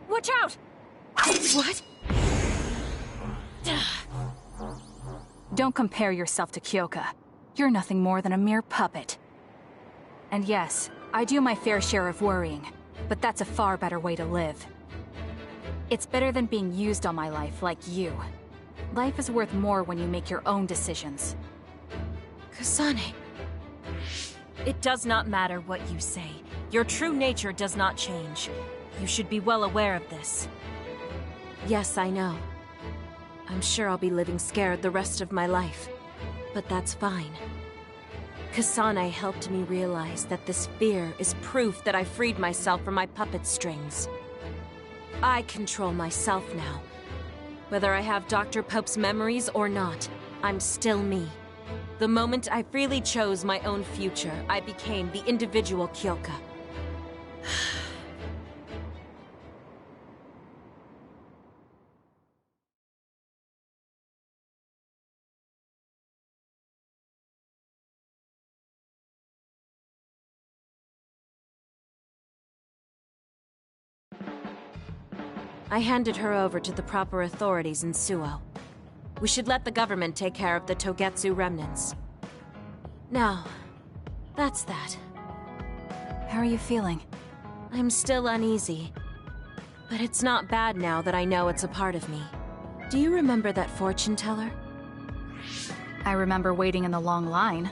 Watch out! What?
Don't compare yourself to Kyoka. You're nothing more than a mere puppet. And yes, I do my fair share of worrying, but that's a far better way to live. It's better than being used on my life like you. Life is worth more when you make your own decisions.
Kasane. It does not matter what you say. Your true nature does not change. You should be well aware of this. Yes, I know. I'm sure I'll be living scared the rest of my life. But that's fine. Kasane helped me realize that this fear is proof that I freed myself from my puppet strings. I control myself now. Whether I have Dr. Pope's memories or not, I'm still me. The moment I freely chose my own future, I became the individual Kyoka. I handed her over to the proper authorities in Suo. We should let the government take care of the Togetsu remnants. Now, that's that.
How are you feeling?
I'm still uneasy. But it's not bad now that I know it's a part of me. Do you remember that fortune teller?
I remember waiting in the long line.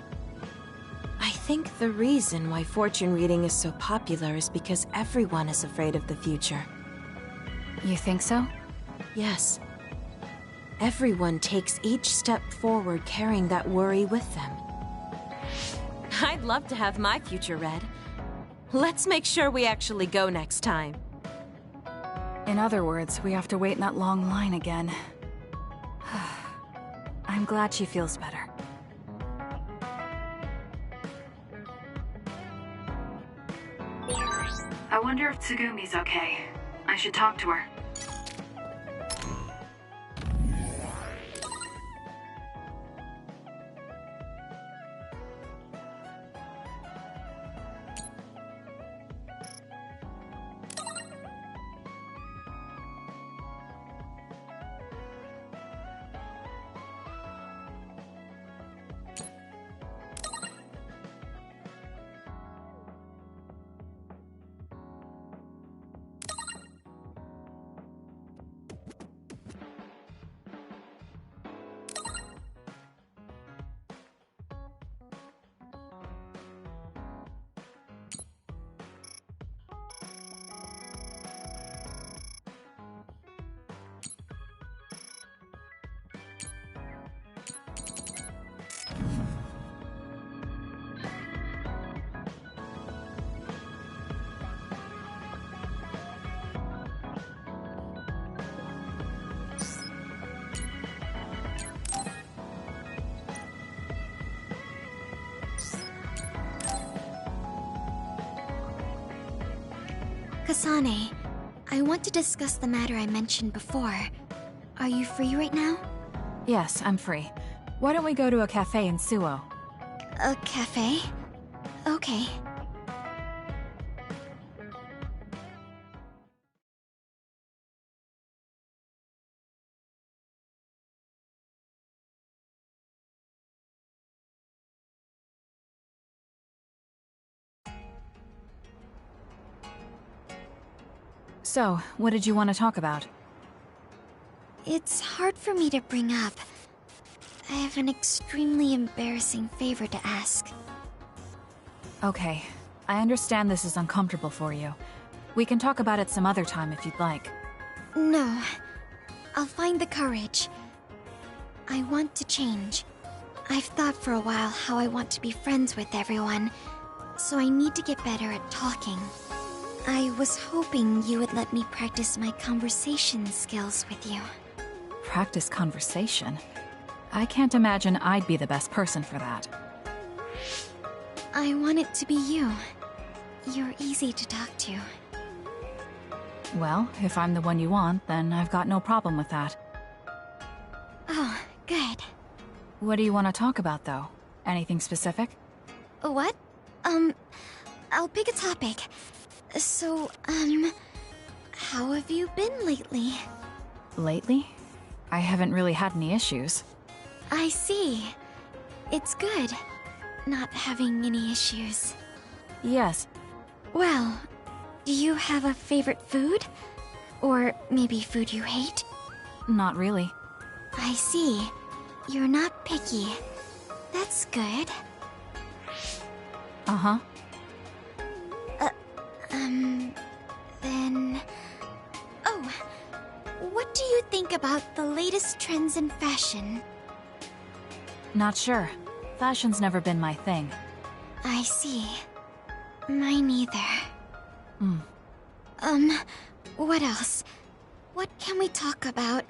I think the reason why fortune reading is so popular is because everyone is afraid of the future.
You think so?
Yes. Everyone takes each step forward carrying that worry with them. I'd love to have my future read. Let's make sure we actually go next time.
In other words, we have to wait in that long line again. I'm glad she feels better.
I wonder if Tsugumi's okay. I should talk to her.
Kasane, I want to discuss the matter I mentioned before. Are you free right now?
Yes, I'm free. Why don't we go to a cafe in Suo?
A cafe? Okay.
So, what did you want to talk about?
It's hard for me to bring up. I have an extremely embarrassing favor to ask.
Okay, I understand this is uncomfortable for you. We can talk about it some other time if you'd like.
No. I'll find the courage. I want to change. I've thought for a while how I want to be friends with everyone, so I need to get better at talking. I was hoping you would let me practice my conversation skills with you.
Practice conversation? I can't imagine I'd be the best person for that.
I want it to be you. You're easy to talk to.
Well, if I'm the one you want, then I've got no problem with that.
Oh, good.
What do you want to talk about, though? Anything specific?
What? I'll pick a topic. So, how have you been lately?
Lately? I haven't really had any issues.
I see. It's good, not having any issues.
Yes.
Well, do you have a favorite food? Or maybe food you hate?
Not really.
I see. You're not picky. That's good.
Uh-huh.
Then... Oh, what do you think about the latest trends in fashion?
Not sure. Fashion's never been my thing.
I see. Mine either. What else? What can we talk about?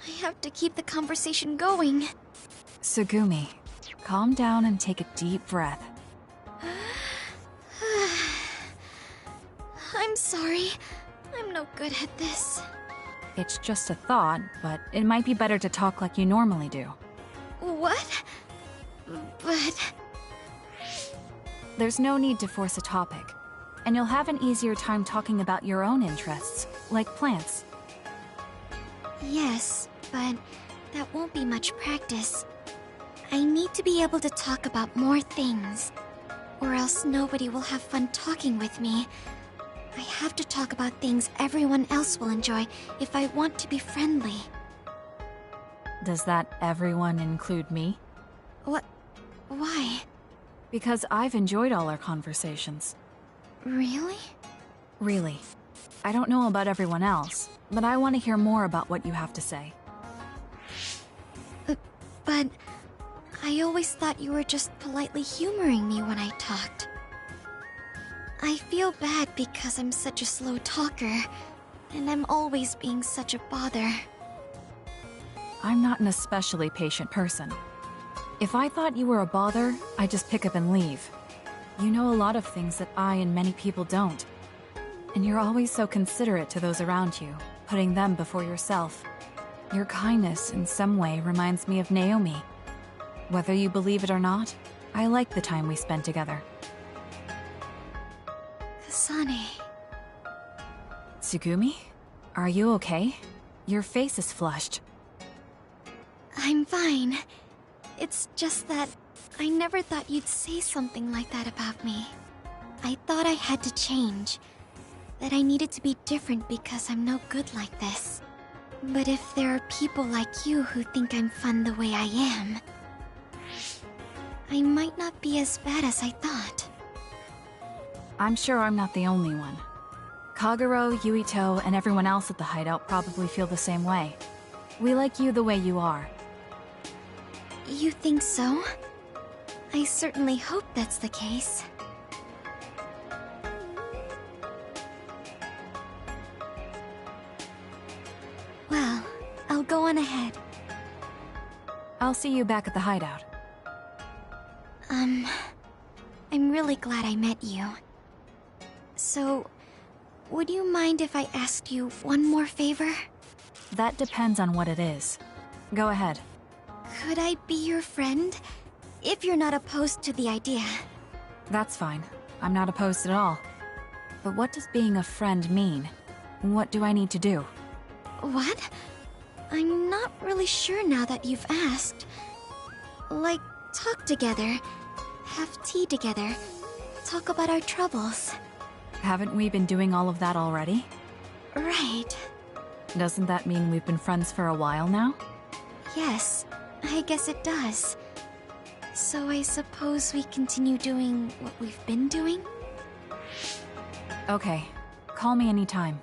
I have to keep the conversation going.
Tsugumi, calm down and take a deep breath.
I'm sorry. I'm no good at this.
It's just a thought, but it might be better to talk like you normally do.
What? But...
There's no need to force a topic, and you'll have an easier time talking about your own interests, like plants.
Yes, but that won't be much practice. I need to be able to talk about more things, or else nobody will have fun talking with me. I have to talk about things everyone else will enjoy if I want to be friendly.
Does that everyone include me?
What? Why?
Because I've enjoyed all our conversations.
Really?
Really. I don't know about everyone else, but I want to hear more about what you have to say.
But I always thought you were just politely humoring me when I talked. I feel bad because I'm such a slow talker, and I'm always being such a bother.
I'm not an especially patient person. If I thought you were a bother, I'd just pick up and leave. You know a lot of things that I and many people don't. And you're always so considerate to those around you, putting them before yourself. Your kindness, in some way, reminds me of Naomi. Whether you believe it or not, I like the time we spent together.
Kasane.
Tsugumi? Are you okay? Your face is flushed.
I'm fine. It's just that I never thought you'd say something like that about me. I thought I had to change. That I needed to be different because I'm no good like this. But if there are people like you who think I'm fun the way I am, I might not be as bad as I thought.
I'm sure I'm not the only one. Kagero, Yuito, and everyone else at the hideout probably feel the same way. We like you the way you are.
You think so? I certainly hope that's the case. Well, I'll go on ahead.
I'll see you back at the hideout.
I'm really glad I met you. So, would you mind if I asked you one more favor?
That depends on what it is. Go ahead.
Could I be your friend? If you're not opposed to the idea.
That's fine. I'm not opposed at all. But what does being a friend mean? What do I need to do?
What? I'm not really sure now that you've asked. Like, talk together, have tea together, talk about our troubles.
Haven't we been doing all of that already?
Right.
Doesn't that mean we've been friends for a while now?
Yes, I guess it does. So I suppose we continue doing what we've been doing?
Okay. Call me anytime.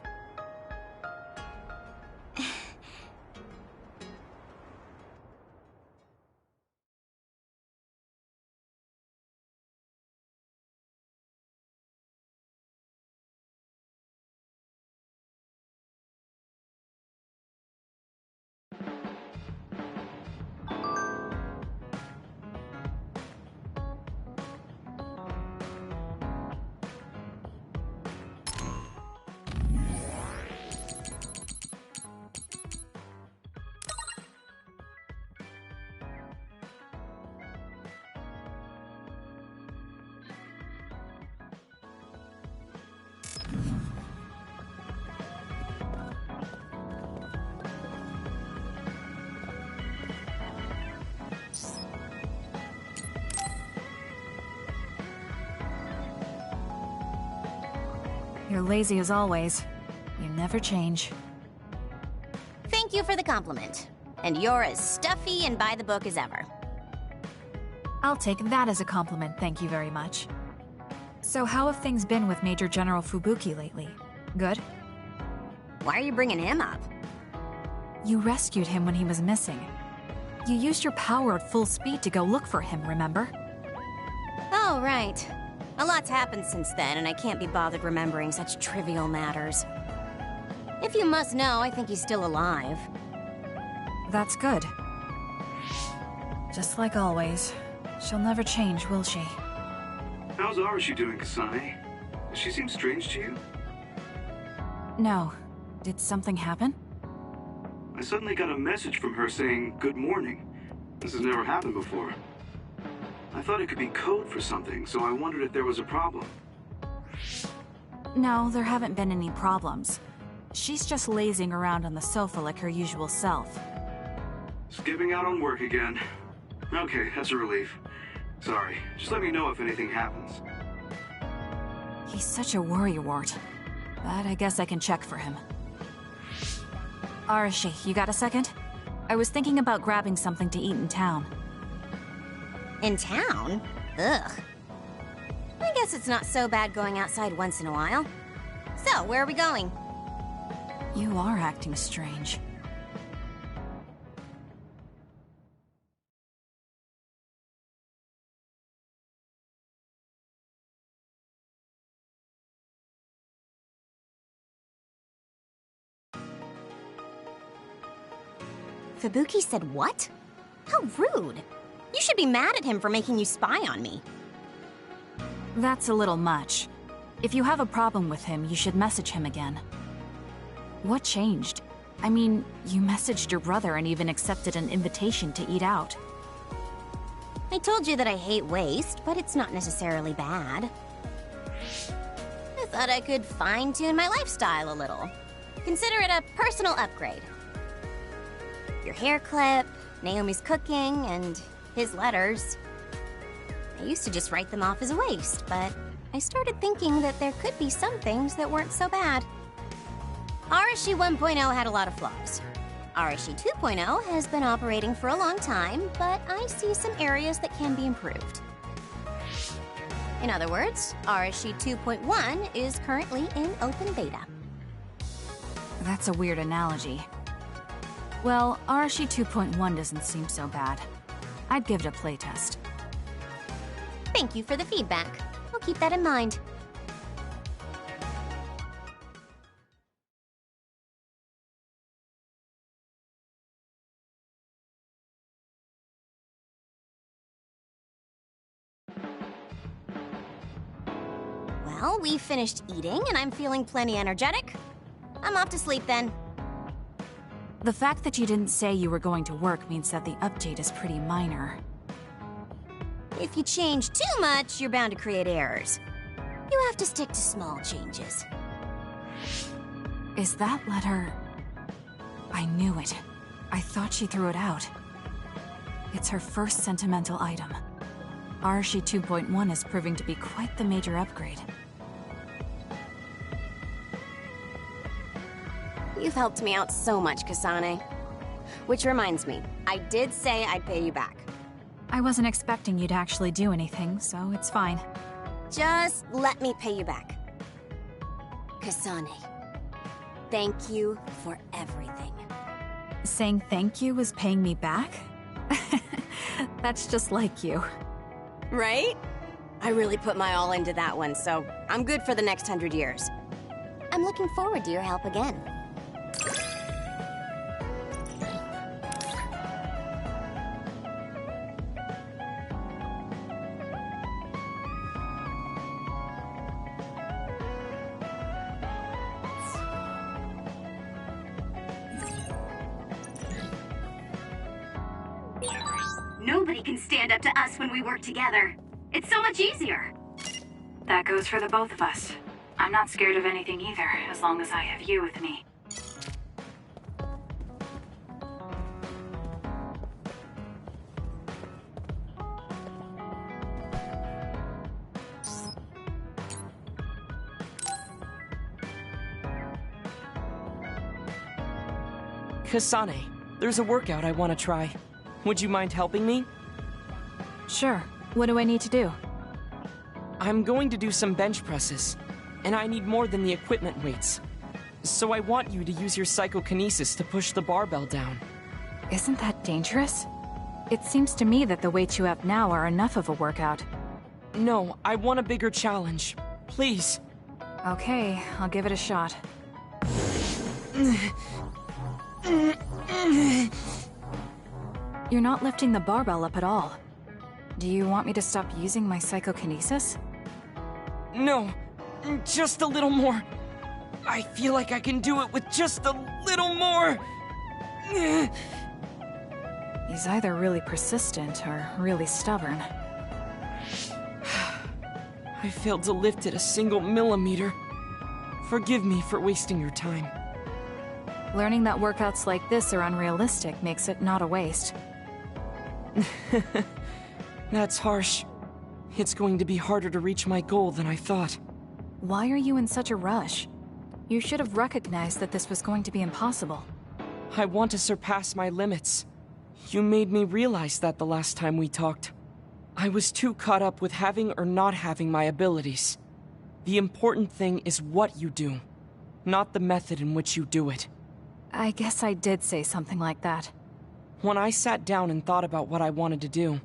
You're lazy as always. You never change.
Thank you for the compliment. And you're as stuffy and by the book as ever.
I'll take that as a compliment, thank you very much. So how have things been with Major General Fubuki lately? Good?
Why are you bringing him up?
You rescued him when he was missing. You used your power at full speed to go look for him, remember?
Oh, right. A lot's happened since then, and I can't be bothered remembering such trivial matters. If you must know, I think he's still alive.
That's good. Just like always. She'll never change, will she?
How's Arashi doing, Kasane? Does she seem strange to you?
No. Did something happen?
I suddenly got a message from her saying, "Good morning." This has never happened before. I thought it could be code for something, so I wondered if there was a problem.
No, there haven't been any problems. She's just lazing around on the sofa like her usual self.
Skipping out on work again. Okay, that's a relief. Sorry, just let me know if anything happens.
He's such a worrywart. But I guess I can check for him. Arashi, you got a second? I was thinking about grabbing something to eat in town.
In town? Ugh. Guess it's not so bad going outside once in a while. So, where are we going?
You are acting strange.
Fubuki said what? How rude. You should be mad at him for making you spy on me.
That's a little much. If you have a problem with him, you should message him again. What changed? I mean, you messaged your brother and even accepted an invitation to eat out.
I told you that I hate waste, but it's not necessarily bad. I thought I could fine-tune my lifestyle a little. Consider it a personal upgrade. Your hair clip, Naomi's cooking, and his letters. I used to just write them off as a waste, but I started thinking that there could be some things that weren't so bad. Arashi 1.0 had a lot of flaws. Arashi 2.0 has been operating for a long time, but I see some areas that can be improved. In other words, Arashi 2.1 is currently in open beta.
That's a weird analogy. Well, Arashi 2.1 doesn't seem so bad. I'd give it a playtest.
Thank you for the feedback. I'll keep that in mind. Well, we finished eating and I'm feeling plenty energetic. I'm off to sleep then.
The fact that you didn't say you were going to work means that the update is pretty minor.
If you change too much, you're bound to create errors. You have to stick to small changes.
Is that letter... I knew it. I thought she threw it out. It's her first sentimental item. Arashi 2.1 is proving to be quite the major upgrade.
You've helped me out so much, Kasane. Which reminds me, I did say I'd pay you back.
I wasn't expecting you to actually do anything, so it's fine.
Just let me pay you back. Kasane, thank you for everything.
Saying thank you is paying me back? That's just like you.
Right? I really put my all into that one, so I'm good for the next 100 years. I'm looking forward to your help again.
Nobody can stand up to us when we work together. It's so much easier. That goes for the both of us. I'm not scared of anything either, as long as I have you with me.
Kasane, there's a workout I want to try. Would you mind helping me?
Sure. What do I need to do?
I'm going to do some bench presses, and I need more than the equipment weights. So I want you to use your psychokinesis to push the barbell down.
Isn't that dangerous? It seems to me that the weights you have now are enough of a workout.
No, I want a bigger challenge. Please.
Okay, I'll give it a shot. You're not lifting the barbell up at all. Do you want me to stop using my psychokinesis?
No, just a little more. I feel like I can do it with just a little more.
He's either really persistent or really stubborn.
I failed to lift it a single millimeter. Forgive me for wasting your time.
Learning that workouts like this are unrealistic makes it not a waste.
That's harsh. It's going to be harder to reach my goal than I thought.
Why are you in such a rush? You should have recognized that this was going to be impossible.
I want to surpass my limits. You made me realize that the last time we talked. I was too caught up with having or not having my abilities. The important thing is what you do, not the method in which you do it.
I guess I did say something like that.
When I sat down and thought about what I wanted to do,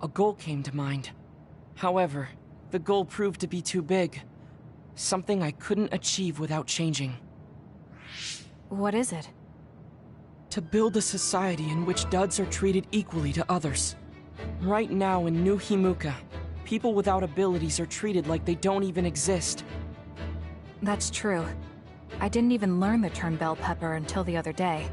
a goal came to mind. However, the goal proved to be too big. Something I couldn't achieve without changing.
What is it?
To build a society in which duds are treated equally to others. Right now in New Himuka, people without abilities are treated like they don't even exist.
That's true. I didn't even learn the term bell pepper until the other day.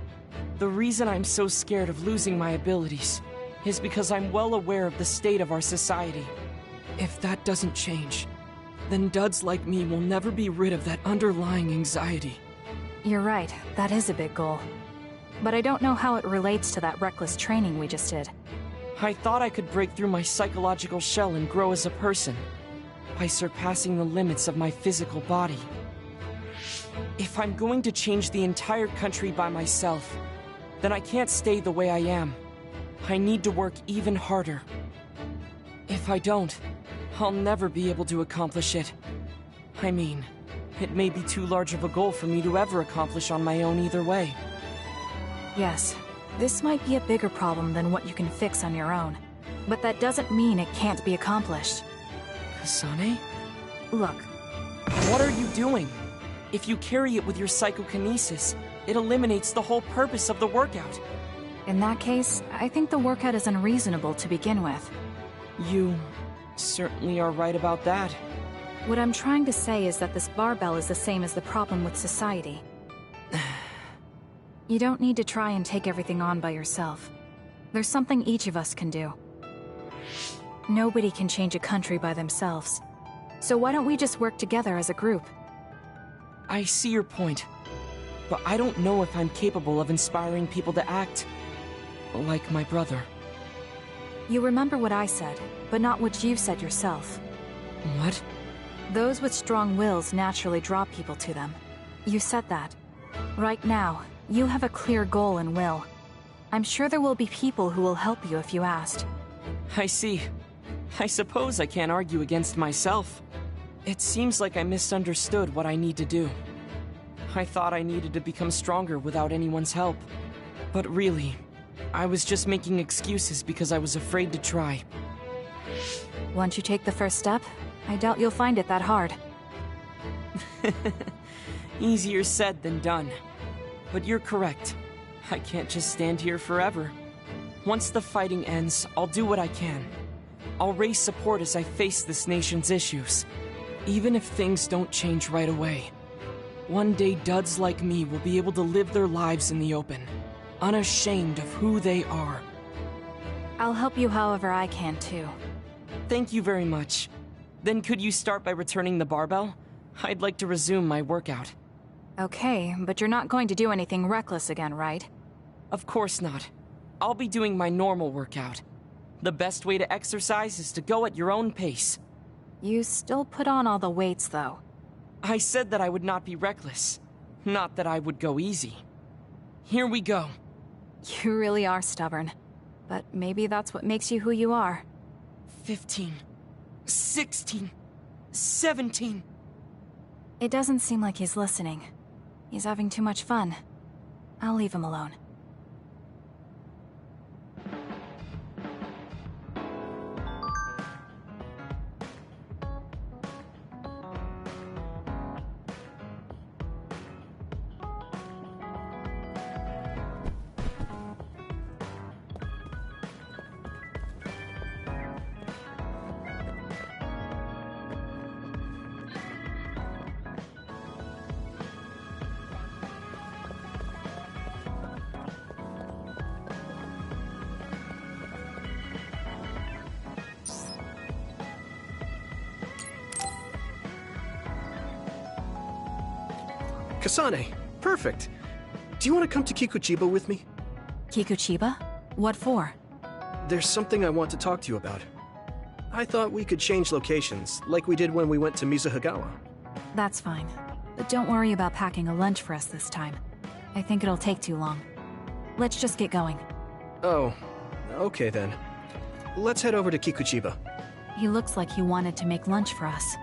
The reason I'm so scared of losing my abilities is because I'm well aware of the state of our society. If that doesn't change, then duds like me will never be rid of that underlying anxiety.
You're right, that is a big goal. But I don't know how it relates to that reckless training we just did.
I thought I could break through my psychological shell and grow as a person, by surpassing the limits of my physical body. If I'm going to change the entire country by myself, then I can't stay the way I am. I need to work even harder. If I don't, I'll never be able to accomplish it. I mean, it may be too large of a goal for me to ever accomplish on my own either way.
Yes, this might be a bigger problem than what you can fix on your own. But that doesn't mean it can't be accomplished.
Kasane?
Look.
What are you doing? If you carry it with your psychokinesis, it eliminates the whole purpose of the workout.
In that case, I think the workout is unreasonable to begin with.
You certainly are right about that.
What I'm trying to say is that this barbell is the same as the problem with society. You don't need to try and take everything on by yourself. There's something each of us can do. Nobody can change a country by themselves. So why don't we just work together as a group?
I see your point, but I don't know if I'm capable of inspiring people to act like my brother.
You remember what I said, but not what you said yourself.
What?
Those with strong wills naturally draw people to them. You said that. Right now, you have a clear goal and will. I'm sure there will be people who will help you if you asked.
I see. I suppose I can't argue against myself. It seems like I misunderstood what I need to do. I thought I needed to become stronger without anyone's help. But really, I was just making excuses because I was afraid to try.
Once you take the first step, I doubt you'll find it that hard.
Easier said than done. But you're correct. I can't just stand here forever. Once the fighting ends, I'll do what I can. I'll raise support as I face this nation's issues. Even if things don't change right away. One day duds like me will be able to live their lives in the open, unashamed of who they are.
I'll help you however I can too.
Thank you very much. Then could you start by returning the barbell? I'd like to resume my workout.
Okay, but you're not going to do anything reckless again, right?
Of course not. I'll be doing my normal workout. The best way to exercise is to go at your own pace.
You still put on all the weights, though.
I said that I would not be reckless, not that I would go easy. Here we go.
You really are stubborn. But maybe that's what makes you who you are.
15, 16, 17.
It doesn't seem like he's listening. He's having too much fun. I'll leave him alone.
Kasane, perfect. Do you want to come to Kikuchiba with me?
Kikuchiba? What for?
There's something I want to talk to you about. I thought we could change locations, like we did when we went to Mizuhagawa.
That's fine. But don't worry about packing a lunch for us this time. I think it'll take too long. Let's just get going.
Oh, okay then. let's head over to Kikuchiba.
He looks like he wanted to make lunch for us.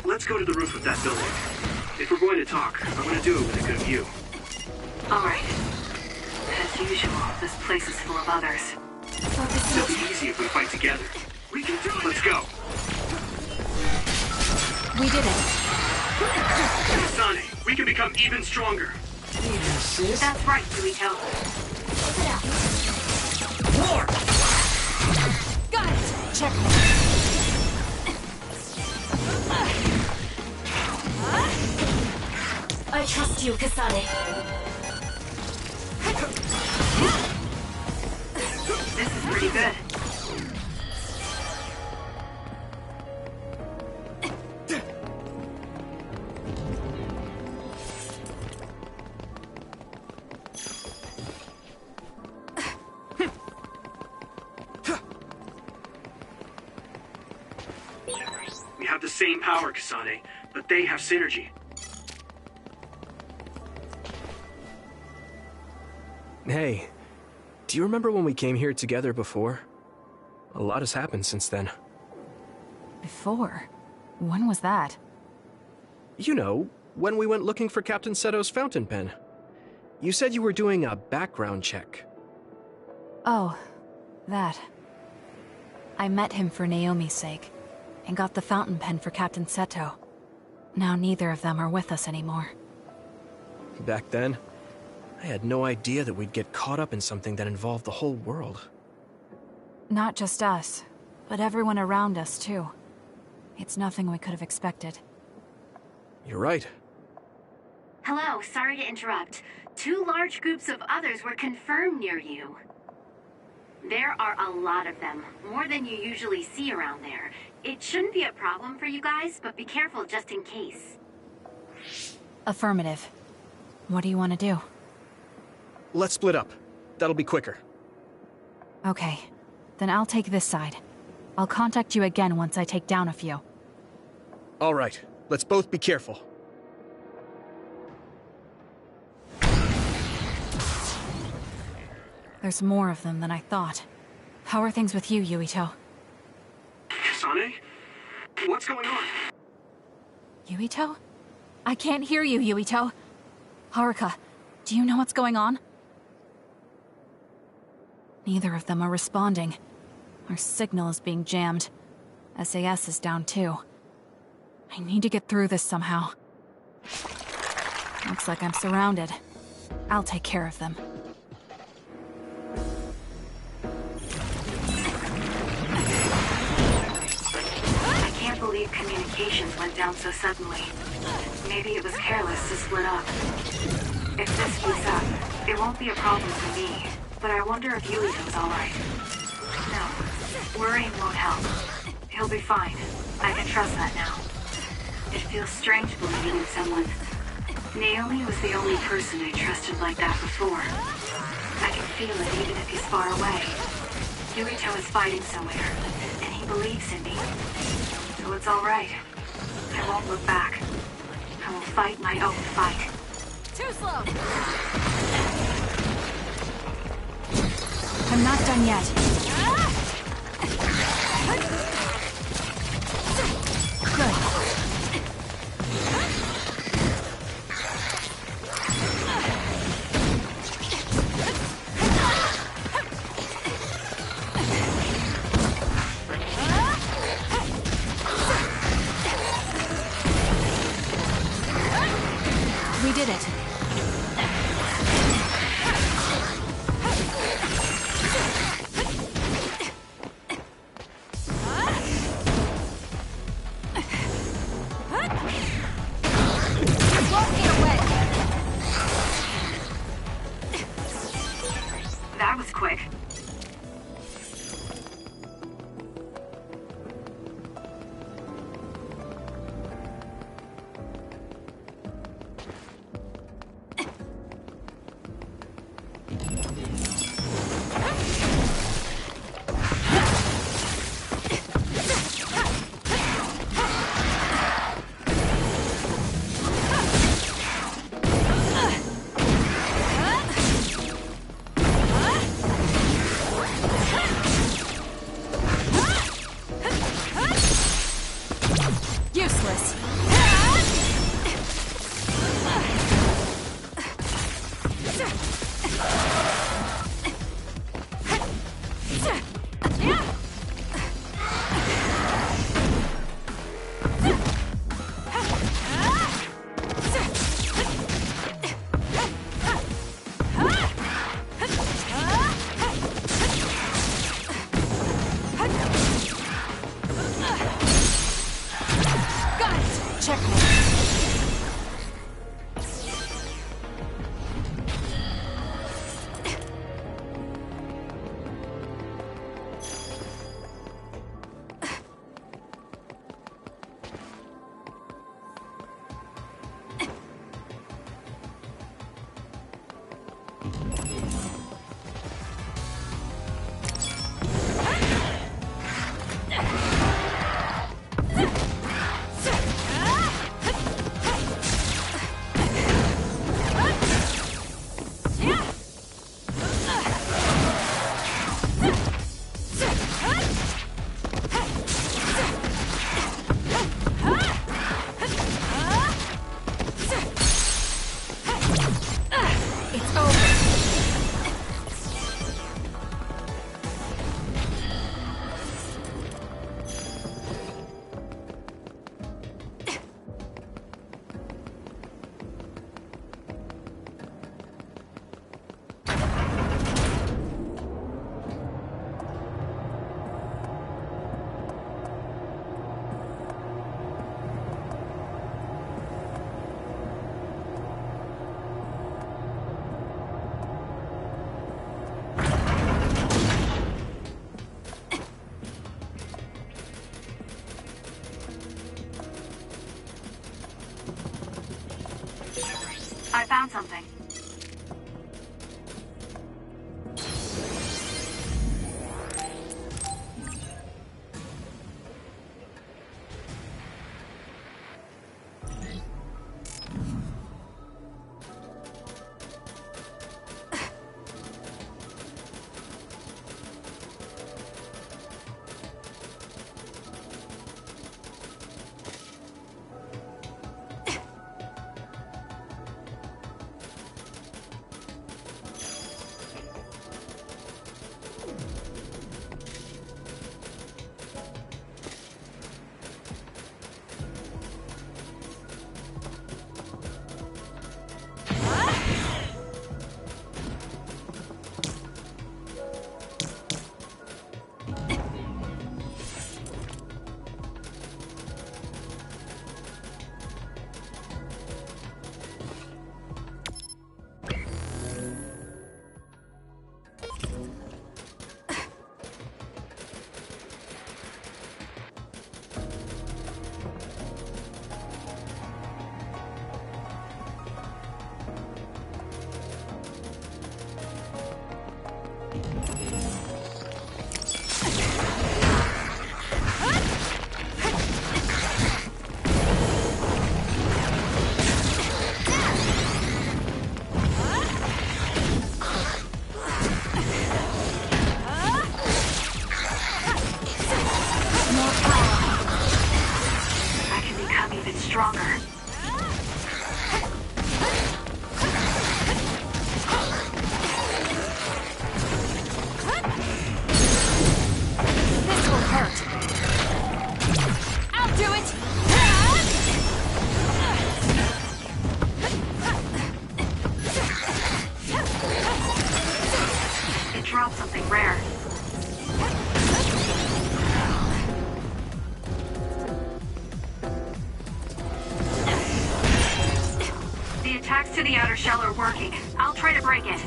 Let's go to the roof of that building. If we're going to talk, I want to do it with a good view.
Alright. As usual, this place is full of others.
It'll be easy if we fight together. We can do it! Let's go!
We did it.
Kasane, we can become even stronger.
That's right, Yuito.
More!
Got it! Checkmate.
I trust you, Kasane.
This is pretty good.
We have the same power, Kasane, but they have synergy.
Hey, do you remember when we came here together before? A lot has happened since then.
Before? When was that?
You know, when we went looking for Captain Seto's fountain pen. You said you were doing a background check.
Oh, that. I met him for Naomi's sake, and got the fountain pen for Captain Seto. Now neither of them are with us anymore.
Back then, I had no idea that we'd get caught up in something that involved the whole world.
Not just us, but everyone around us, too. It's nothing we could have expected.
You're right.
Hello, sorry to interrupt. 2 large groups of others were confirmed near you. There are a lot of them, more than you usually see around there. It shouldn't be a problem for you guys, but be careful just in case.
Affirmative. What do you want to do?
Let's split up. That'll be quicker.
Okay. Then I'll take this side. I'll contact you again once I take down a few.
All right. Let's both be careful.
There's more of them than I thought. How are things with you, Yuito?
Kasane? What's going on?
Yuito? I can't hear you, Yuito. Haruka, do you know what's going on? Neither of them are responding. Our signal is being jammed. SAS is down too. I need to get through this somehow. Looks like I'm surrounded. I'll take care of them.
I can't believe communications went down so suddenly. Maybe it was careless to split up. If this speeds up, it won't be a problem for me. But I wonder if Yuito's alright. No, worrying won't help. He'll be fine. I can trust that now. It feels strange believing in someone. Naomi was the only person I trusted like that before. I can feel it even if he's far away. Yuito is fighting somewhere, and he believes in me. So it's alright. I won't look back. I will fight my own fight.
Too slow!
I'm not done yet. Good. We did it. Checkmate.
I found something. Attacks to the outer shell are working. I'll try to break it.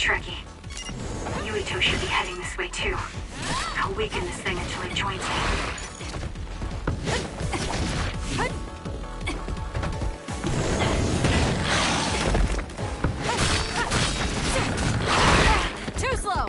tricky. Yuito should be heading this way too. I'll weaken this thing until it joins me.
Too slow!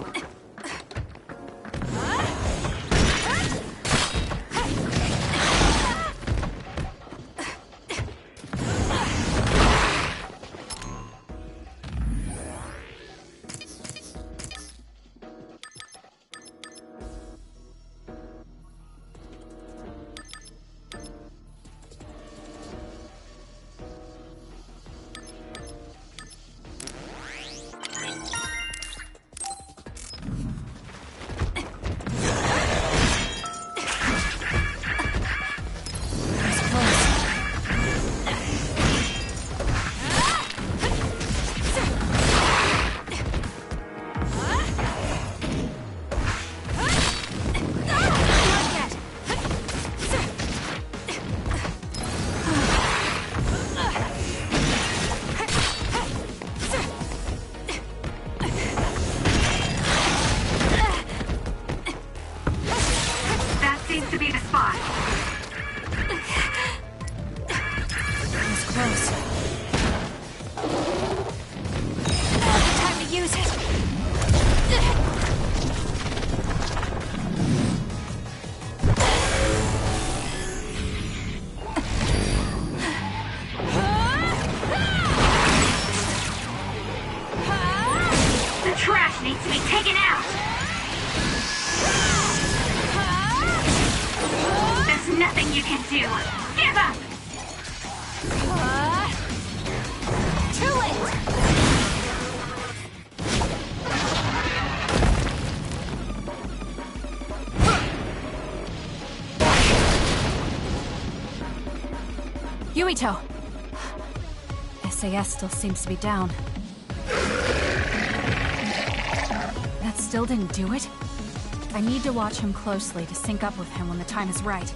Yuito! SAS still seems to be down. That still didn't do it? I need to watch him closely to sync up with him when the time is right.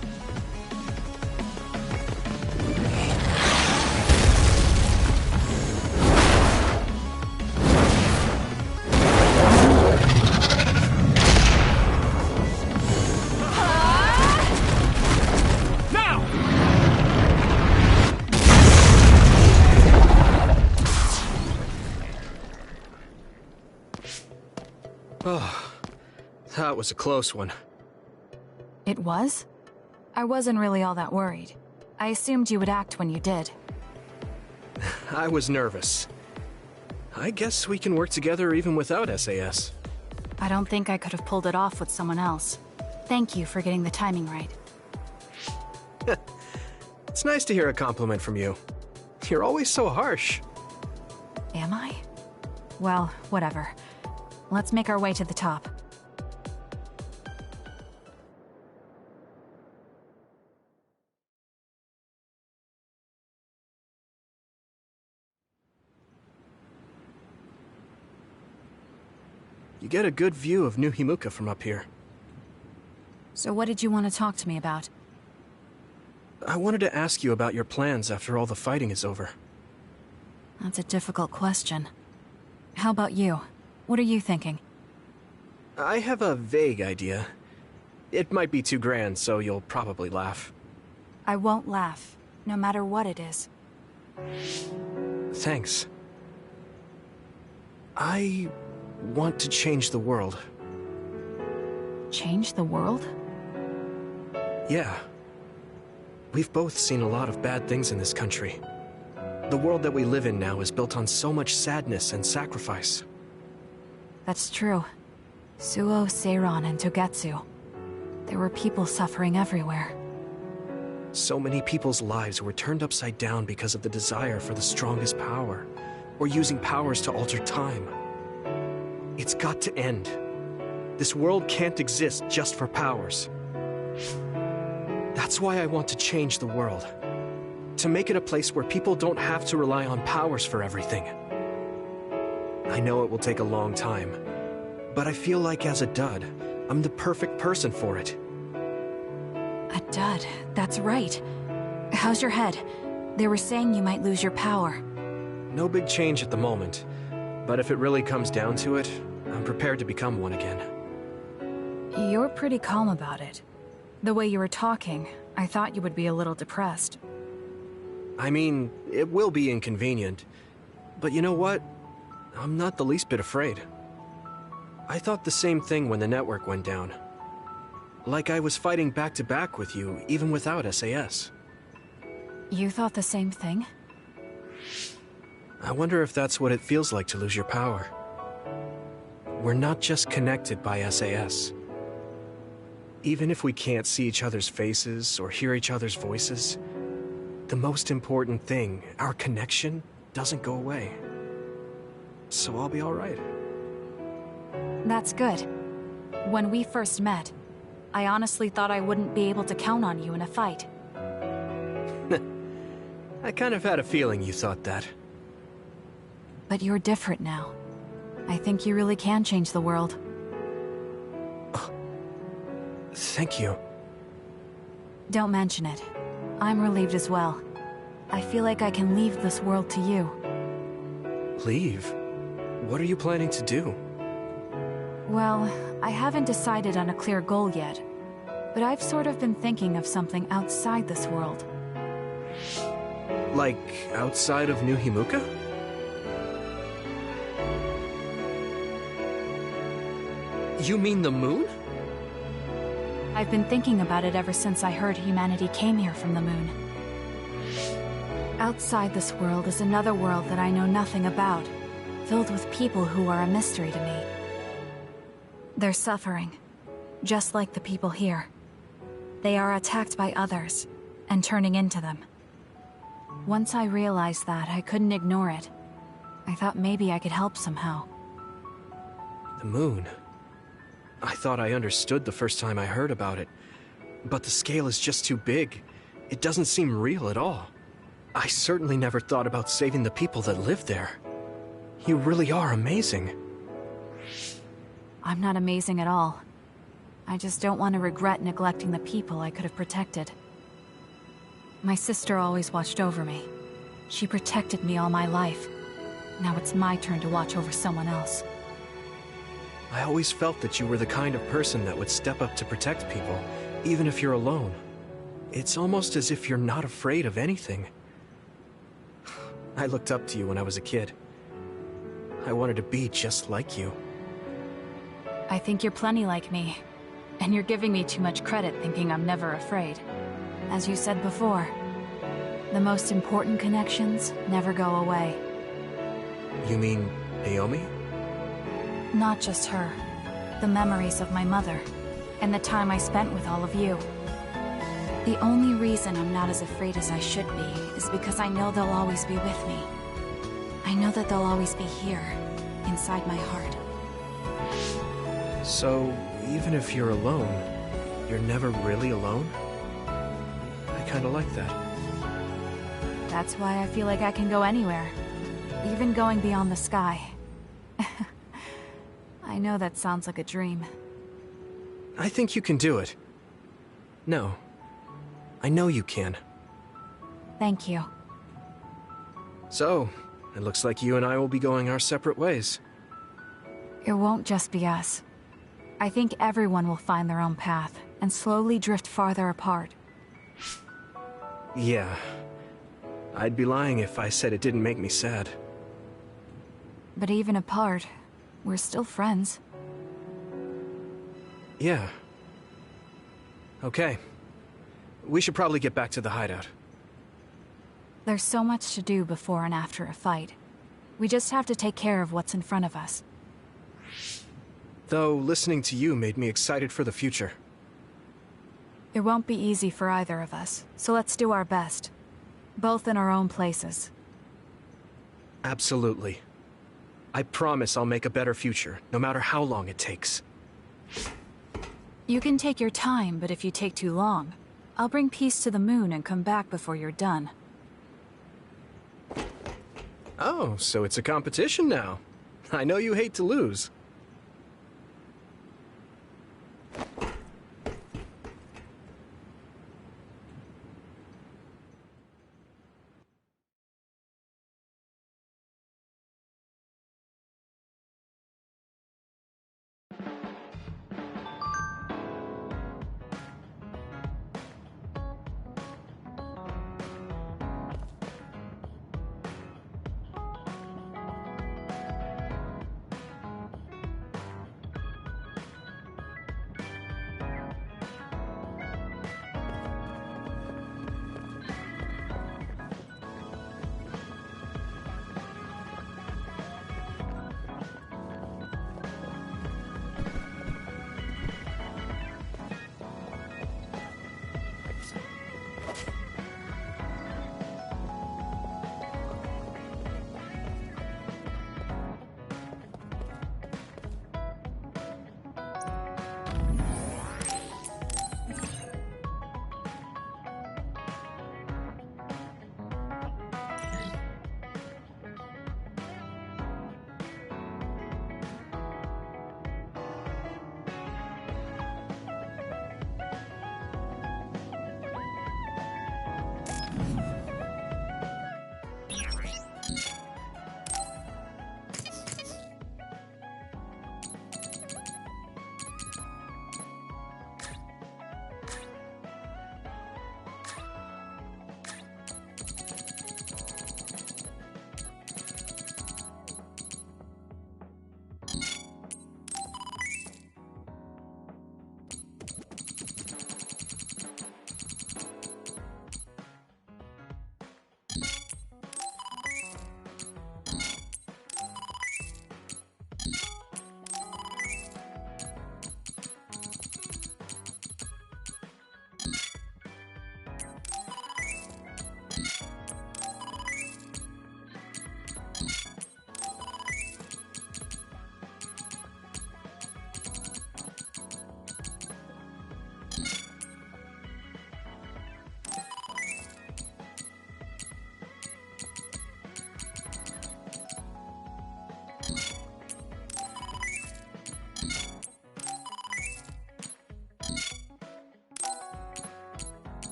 Oh, that was a close one.
It was? I wasn't really all that worried. I assumed you would act when you did.
I was nervous. I guess we can work together even without SAS.
I don't think I could have pulled it off with someone else. Thank you for getting the timing right.
It's nice to hear a compliment from you. You're always so harsh.
Am I? Well, whatever. Let's make our way to the top.
You get a good view of New Himuka from up here.
So what did you want to talk to me about?
I wanted to ask you about your plans after all the fighting is over.
That's a difficult question. How about you? What are you thinking?
I have a vague idea. It might be too grand, so you'll probably laugh.
I won't laugh, no matter what it is.
Thanks. I want to change the world.
Change the world?
Yeah. We've both seen a lot of bad things in this country. The world that we live in now is built on so much sadness and sacrifice.
That's true. Suo, Seiran, and Togetsu. There were people suffering everywhere.
So many people's lives were turned upside down because of the desire for the strongest power, or using powers to alter time. It's got to end. This world can't exist just for powers. That's why I want to change the world. To make it a place where people don't have to rely on powers for everything. I know it will take a long time, but I feel like as a dud, I'm the perfect person for it.
A dud, that's right. How's your head? They were saying you might lose your power.
No big change at the moment, But if it really comes down to it, I'm prepared to become one again.
You're pretty calm about it. The way you were talking, I thought you would be a little depressed.
I mean, it will be inconvenient. But you know what? I'm not the least bit afraid. I thought the same thing when the network went down. Like I was fighting back-to-back with you, even without SAS.
You thought the same thing?
I wonder if that's what it feels like to lose your power. We're not just connected by SAS. Even if we can't see each other's faces or hear each other's voices, the most important thing, our connection, doesn't go away. So I'll be all right.
That's good. When we first met, I honestly thought I wouldn't be able to count on you in a fight.
I kind of had a feeling you thought that.
But you're different now. I think you really can change the world.
Thank you.
Don't mention it. I'm relieved as well. I feel like I can leave this world to you.
Leave? What are you planning to do?
Well, I haven't decided on a clear goal yet, but I've sort of been thinking of something outside this world.
Like, outside of New Himuka? You mean the moon?
I've been thinking about it ever since I heard humanity came here from the moon. Outside this world is another world that I know nothing about, filled with people who are a mystery to me. They're suffering, just like the people here. They are attacked by others, and turning into them. Once I realized that, I couldn't ignore it. I thought maybe I could help somehow.
The moon? I thought I understood the first time I heard about it, but the scale is just too big. It doesn't seem real at all. I certainly never thought about saving the people that live there. You really are amazing.
I'm not amazing at all. I just don't want to regret neglecting the people I could have protected. My sister always watched over me. She protected me all my life. Now it's my turn to watch over someone else.
I always felt that you were the kind of person that would step up to protect people, even if you're alone. It's almost as if you're not afraid of anything. I looked up to you when I was a kid. I wanted to be just like you.
I think you're plenty like me, and you're giving me too much credit thinking I'm never afraid. As you said before, the most important connections never go away.
You mean Naomi?
Not just her. The memories of my mother, and the time I spent with all of you. The only reason I'm not as afraid as I should be is because I know they'll always be with me. I know that they'll always be here, inside my heart.
So, even if you're alone, you're never really alone? I kinda like that.
That's why I feel like I can go anywhere, even going beyond the sky. I know that sounds like a dream.
I think you can do it. No. I know you can.
Thank you.
So, it looks like you and I will be going our separate ways.
It won't just be us. I think everyone will find their own path, and slowly drift farther apart.
Yeah. I'd be lying if I said it didn't make me sad.
But even apart, we're still friends.
Yeah. Okay. We should probably get back to the hideout.
There's so much to do before and after a fight. We just have to take care of what's in front of us.
Though, listening to you made me excited for the future.
It won't be easy for either of us, so let's do our best. Both in our own places.
Absolutely. I promise I'll make a better future, no matter how long it takes.
You can take your time, but if you take too long, I'll bring peace to the moon and come back before you're done.
Oh, so it's a competition now. I know you hate to lose.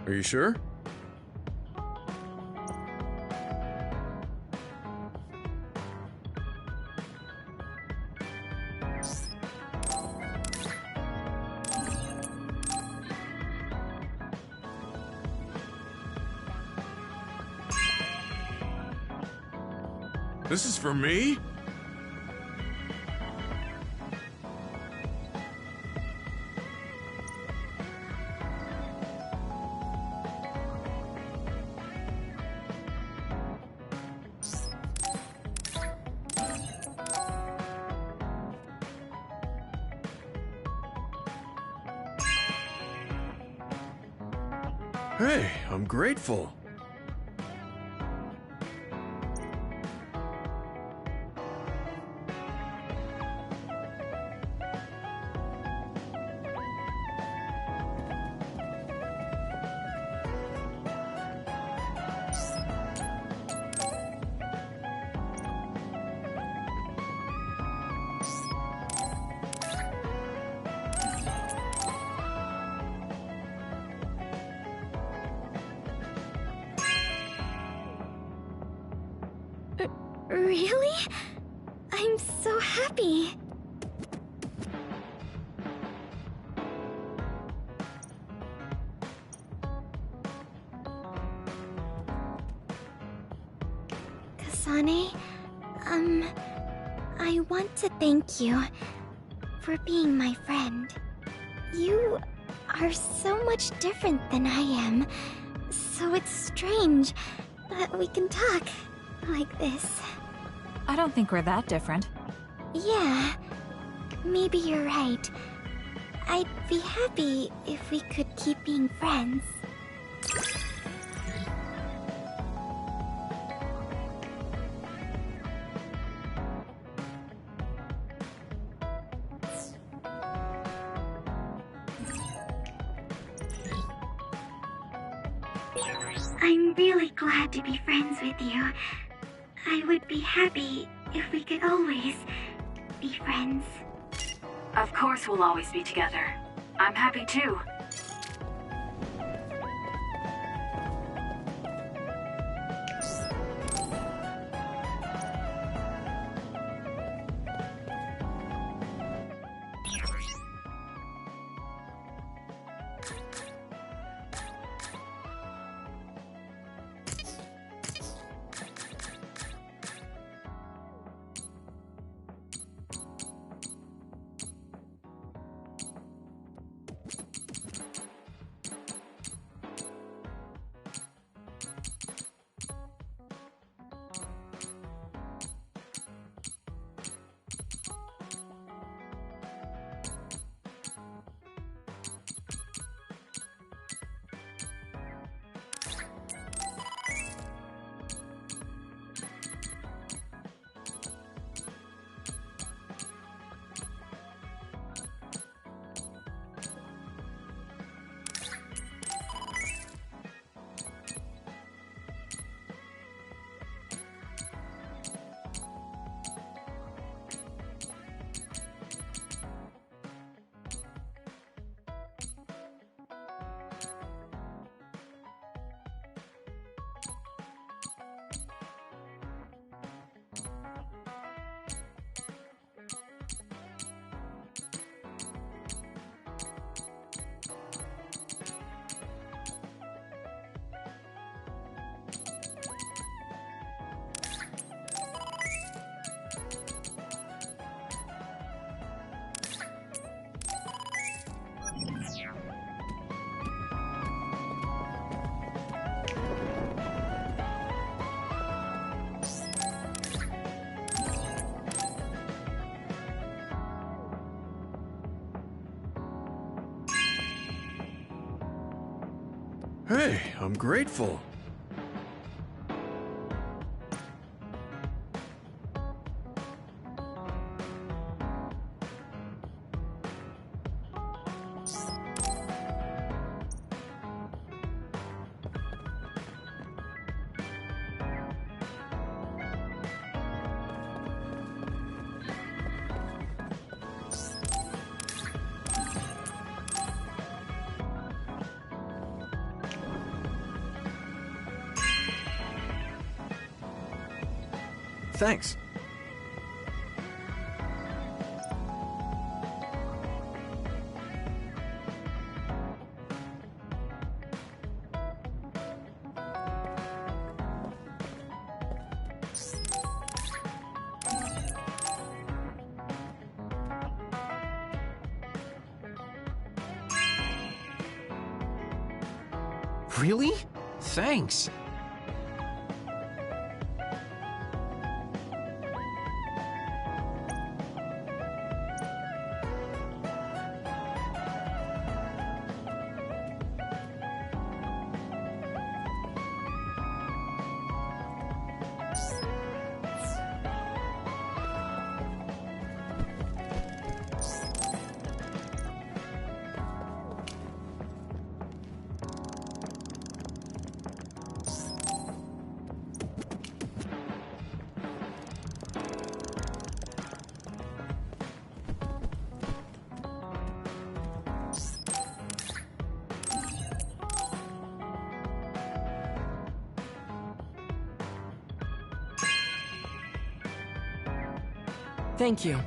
Are you sure? This is for me? Hey, I'm grateful.
Really? I'm so happy. Kasane, I want to thank you for being my friend. You are so much different than I am, so it's strange that we can talk like this.
I don't think we're that different.
Yeah, maybe you're right. I'd be happy if we could keep being friends. I'm really glad to be friends with you. I would be happy if we could always be friends.
Of course we'll always be together. I'm happy too.
Hey, I'm grateful.
Thanks.
Really? Thanks.
Thank you.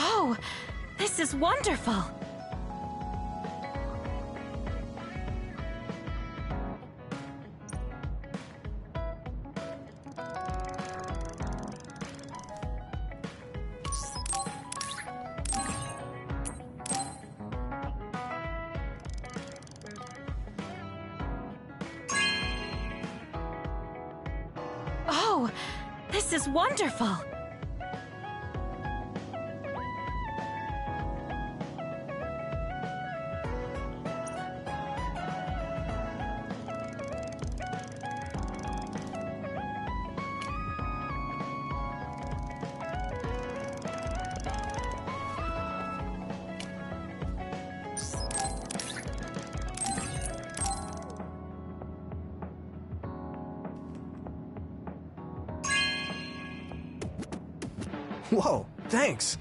Oh, this is wonderful! Oh, this is wonderful!
Whoa, thanks!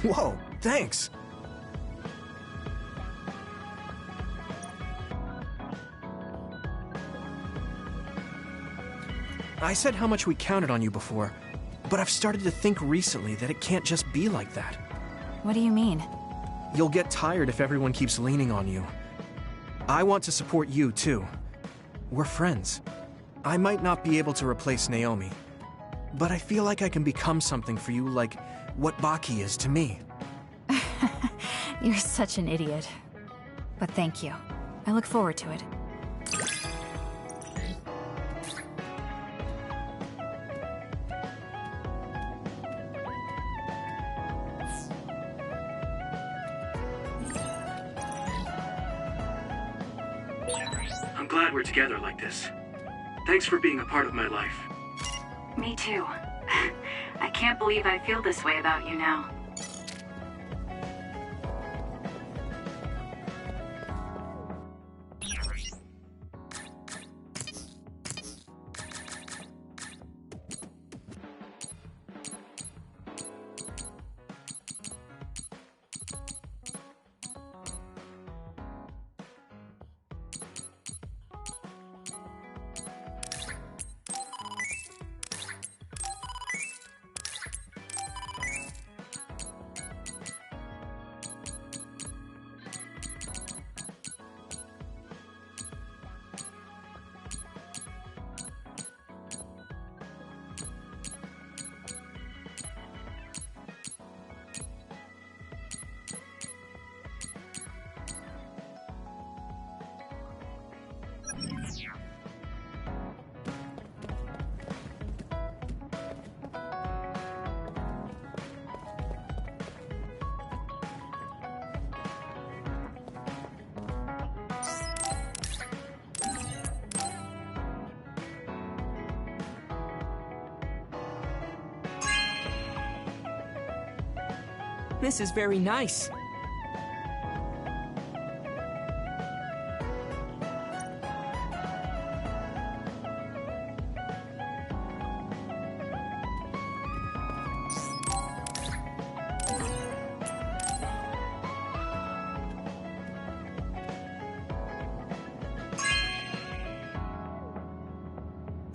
Whoa, thanks! I said how much we counted on you before, but I've started to think recently that it can't just be like that.
What do you mean?
You'll get tired if everyone keeps leaning on you. I want to support you, too. We're friends. I might not be able to replace Naomi, but I feel like I can become something for you like what Baki is to me.
You're such an idiot. But thank you. I look forward to it.
I'm glad we're together like this. Thanks for being a part of my life.
Me too. I can't believe I feel this way about you now.
This is very nice.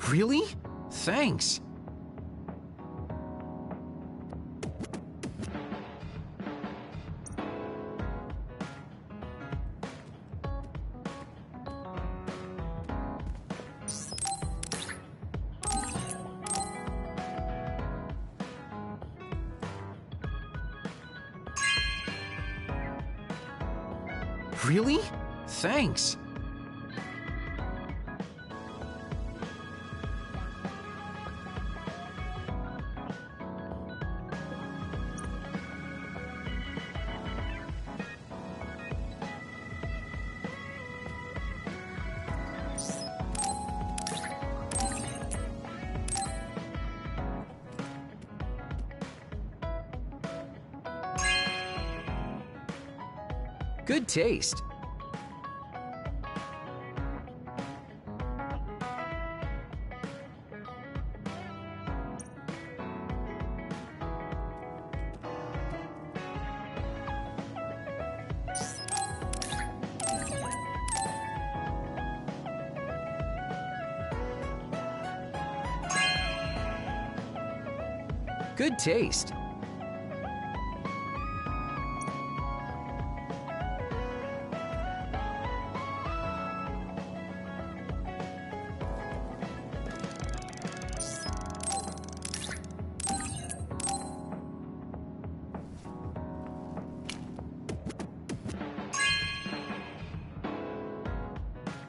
Really? Thanks. Really? Thanks. Good taste. Good taste.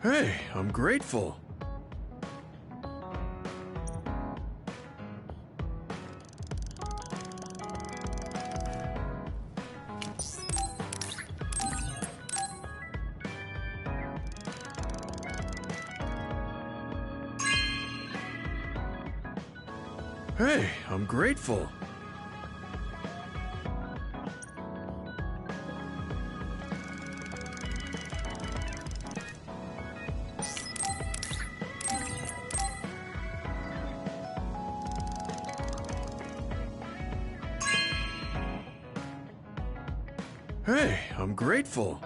Hey, I'm grateful. Hey, I'm grateful. Hey, I'm grateful.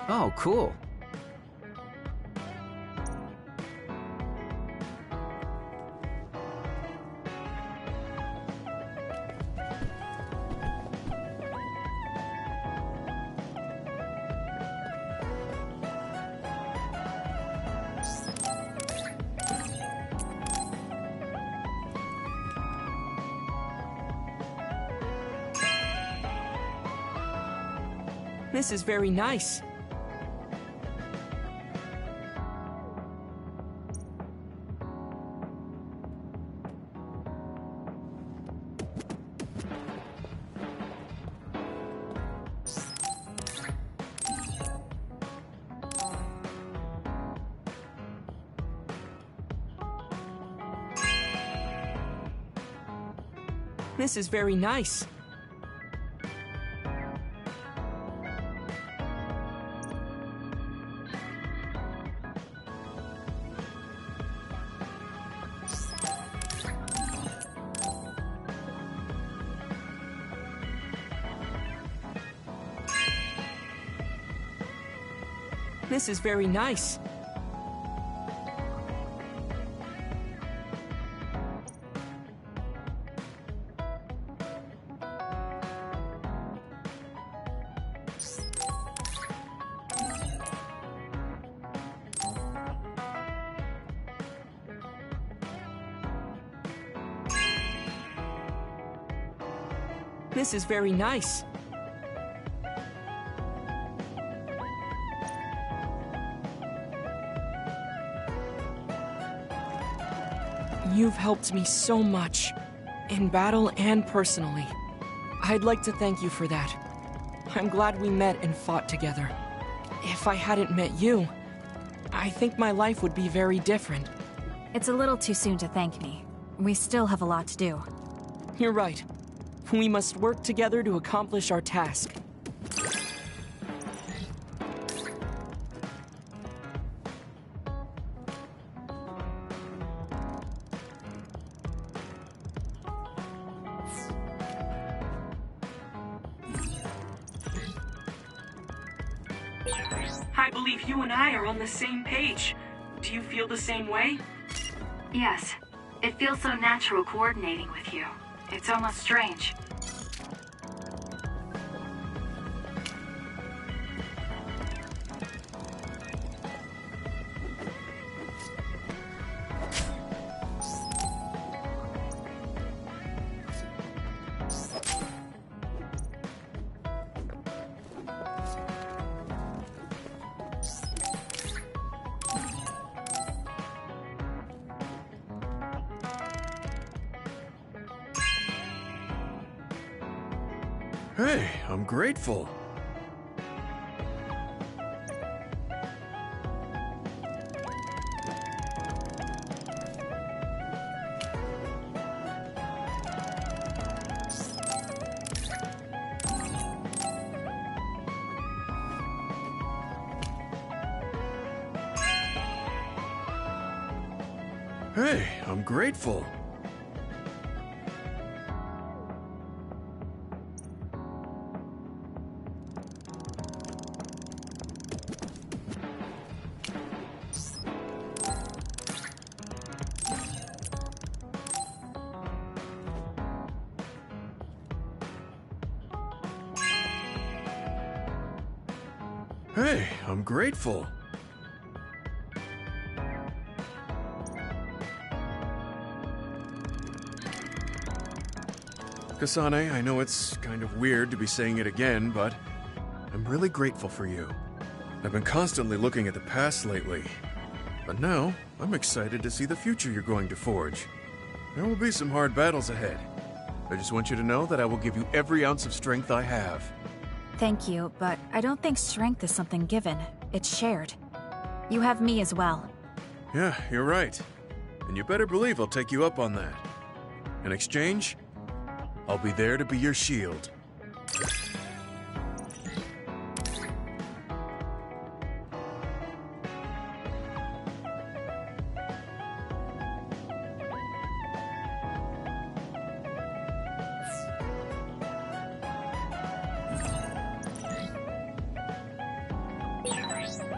Oh, cool.
This is very nice. This is very nice. This is very nice. This is very nice. You've helped me so much, in battle and personally. I'd like to thank you for that. I'm glad we met and fought together. If I hadn't met you, I think my life would be very different.
It's a little too soon to thank me. We still have a lot to do.
You're right. We must work together to accomplish our task.
I believe you and I are on the same page. Do you feel the same way?
Yes. It feels so natural coordinating with you. It's almost strange.
Hey, I'm grateful. Hey, I'm grateful. Hey, I'm grateful. Kasane, I know it's kind of weird to be saying it again, but I'm really grateful for you. I've been constantly looking at the past lately, but now I'm excited to see the future you're going to forge. There will be some hard battles ahead. I just want you to know that I will give you every ounce of strength I have.
Thank you, but I don't think strength is something given. It's shared. You have me as well.
Yeah, you're right. And you better believe I'll take you up on that. In exchange, I'll be there to be your shield.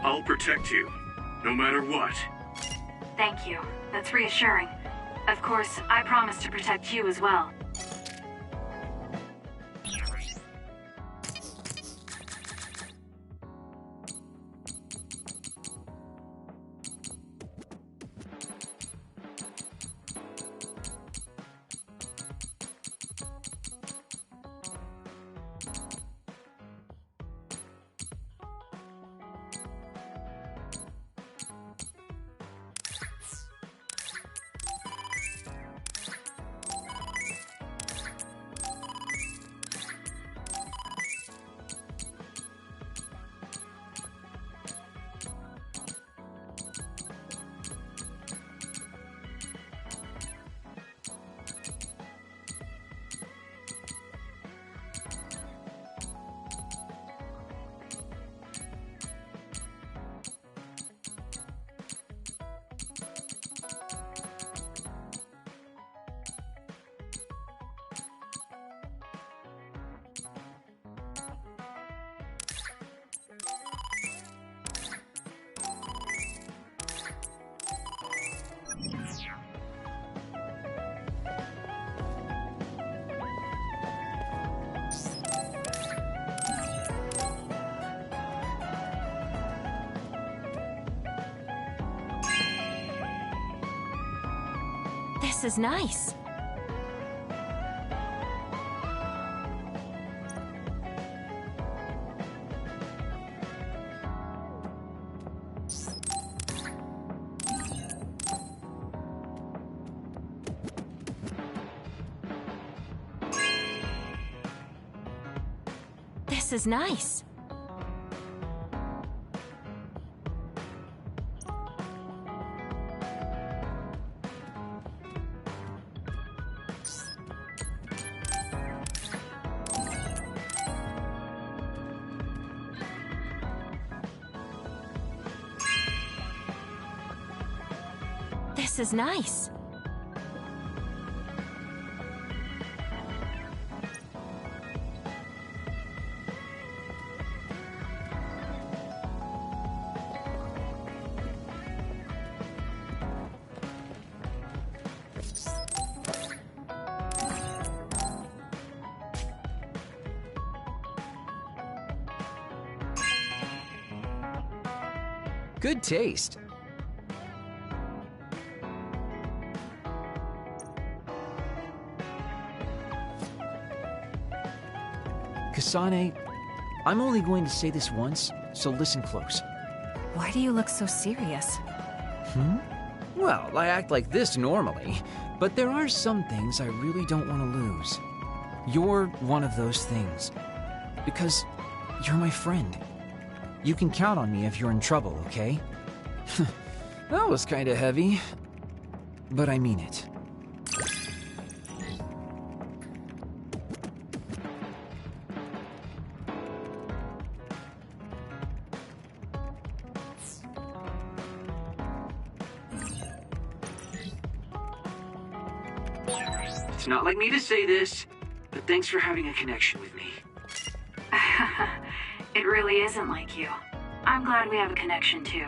I'll protect you, no matter what.
Thank you. That's reassuring. Of course, I promise to protect you as well.
This is nice. This is nice. This is nice.
Good taste. Kasane, I'm only going to say this once, so listen close.
Why do you look so serious?
Well, I act like this normally, but there are some things I really don't want to lose. You're one of those things. Because you're my friend. You can count on me if you're in trouble, okay? That was kinda heavy. But I mean it.
It's not like me to say this, but thanks for having a connection with me.
It really isn't like you. I'm glad we have a connection too.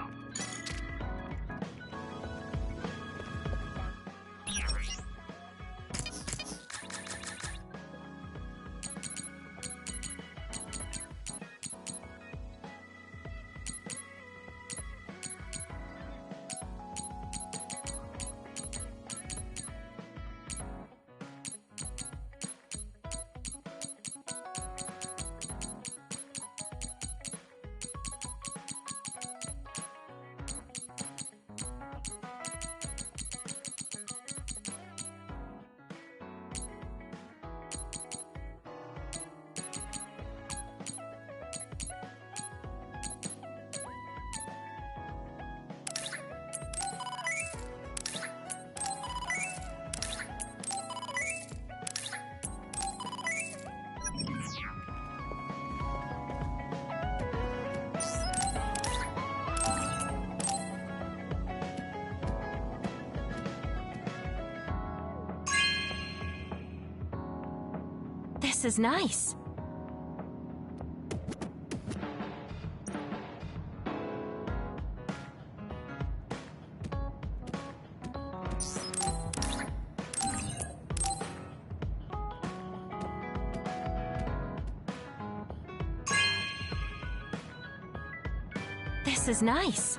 This is nice. This is nice.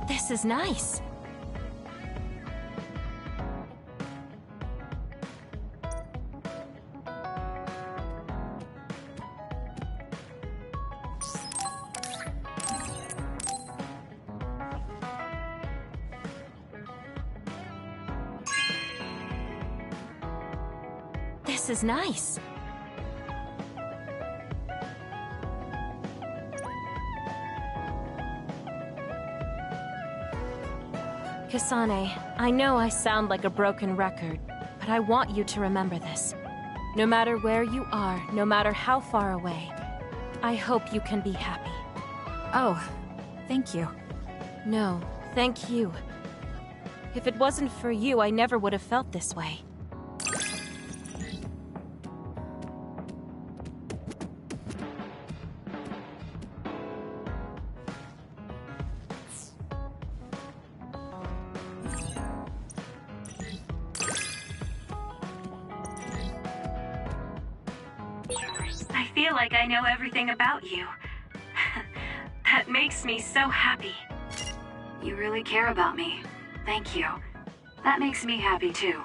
This is nice. This is nice. Kasane, I know I sound like a broken record, but I want you to remember this. No matter where you are, no matter how far away, I hope you can be happy.
Oh, thank you.
No, thank you. If it wasn't for you, I never would have felt this way.
I feel like I know everything about you. That makes me so happy. You really care about me. Thank you. That makes me happy too.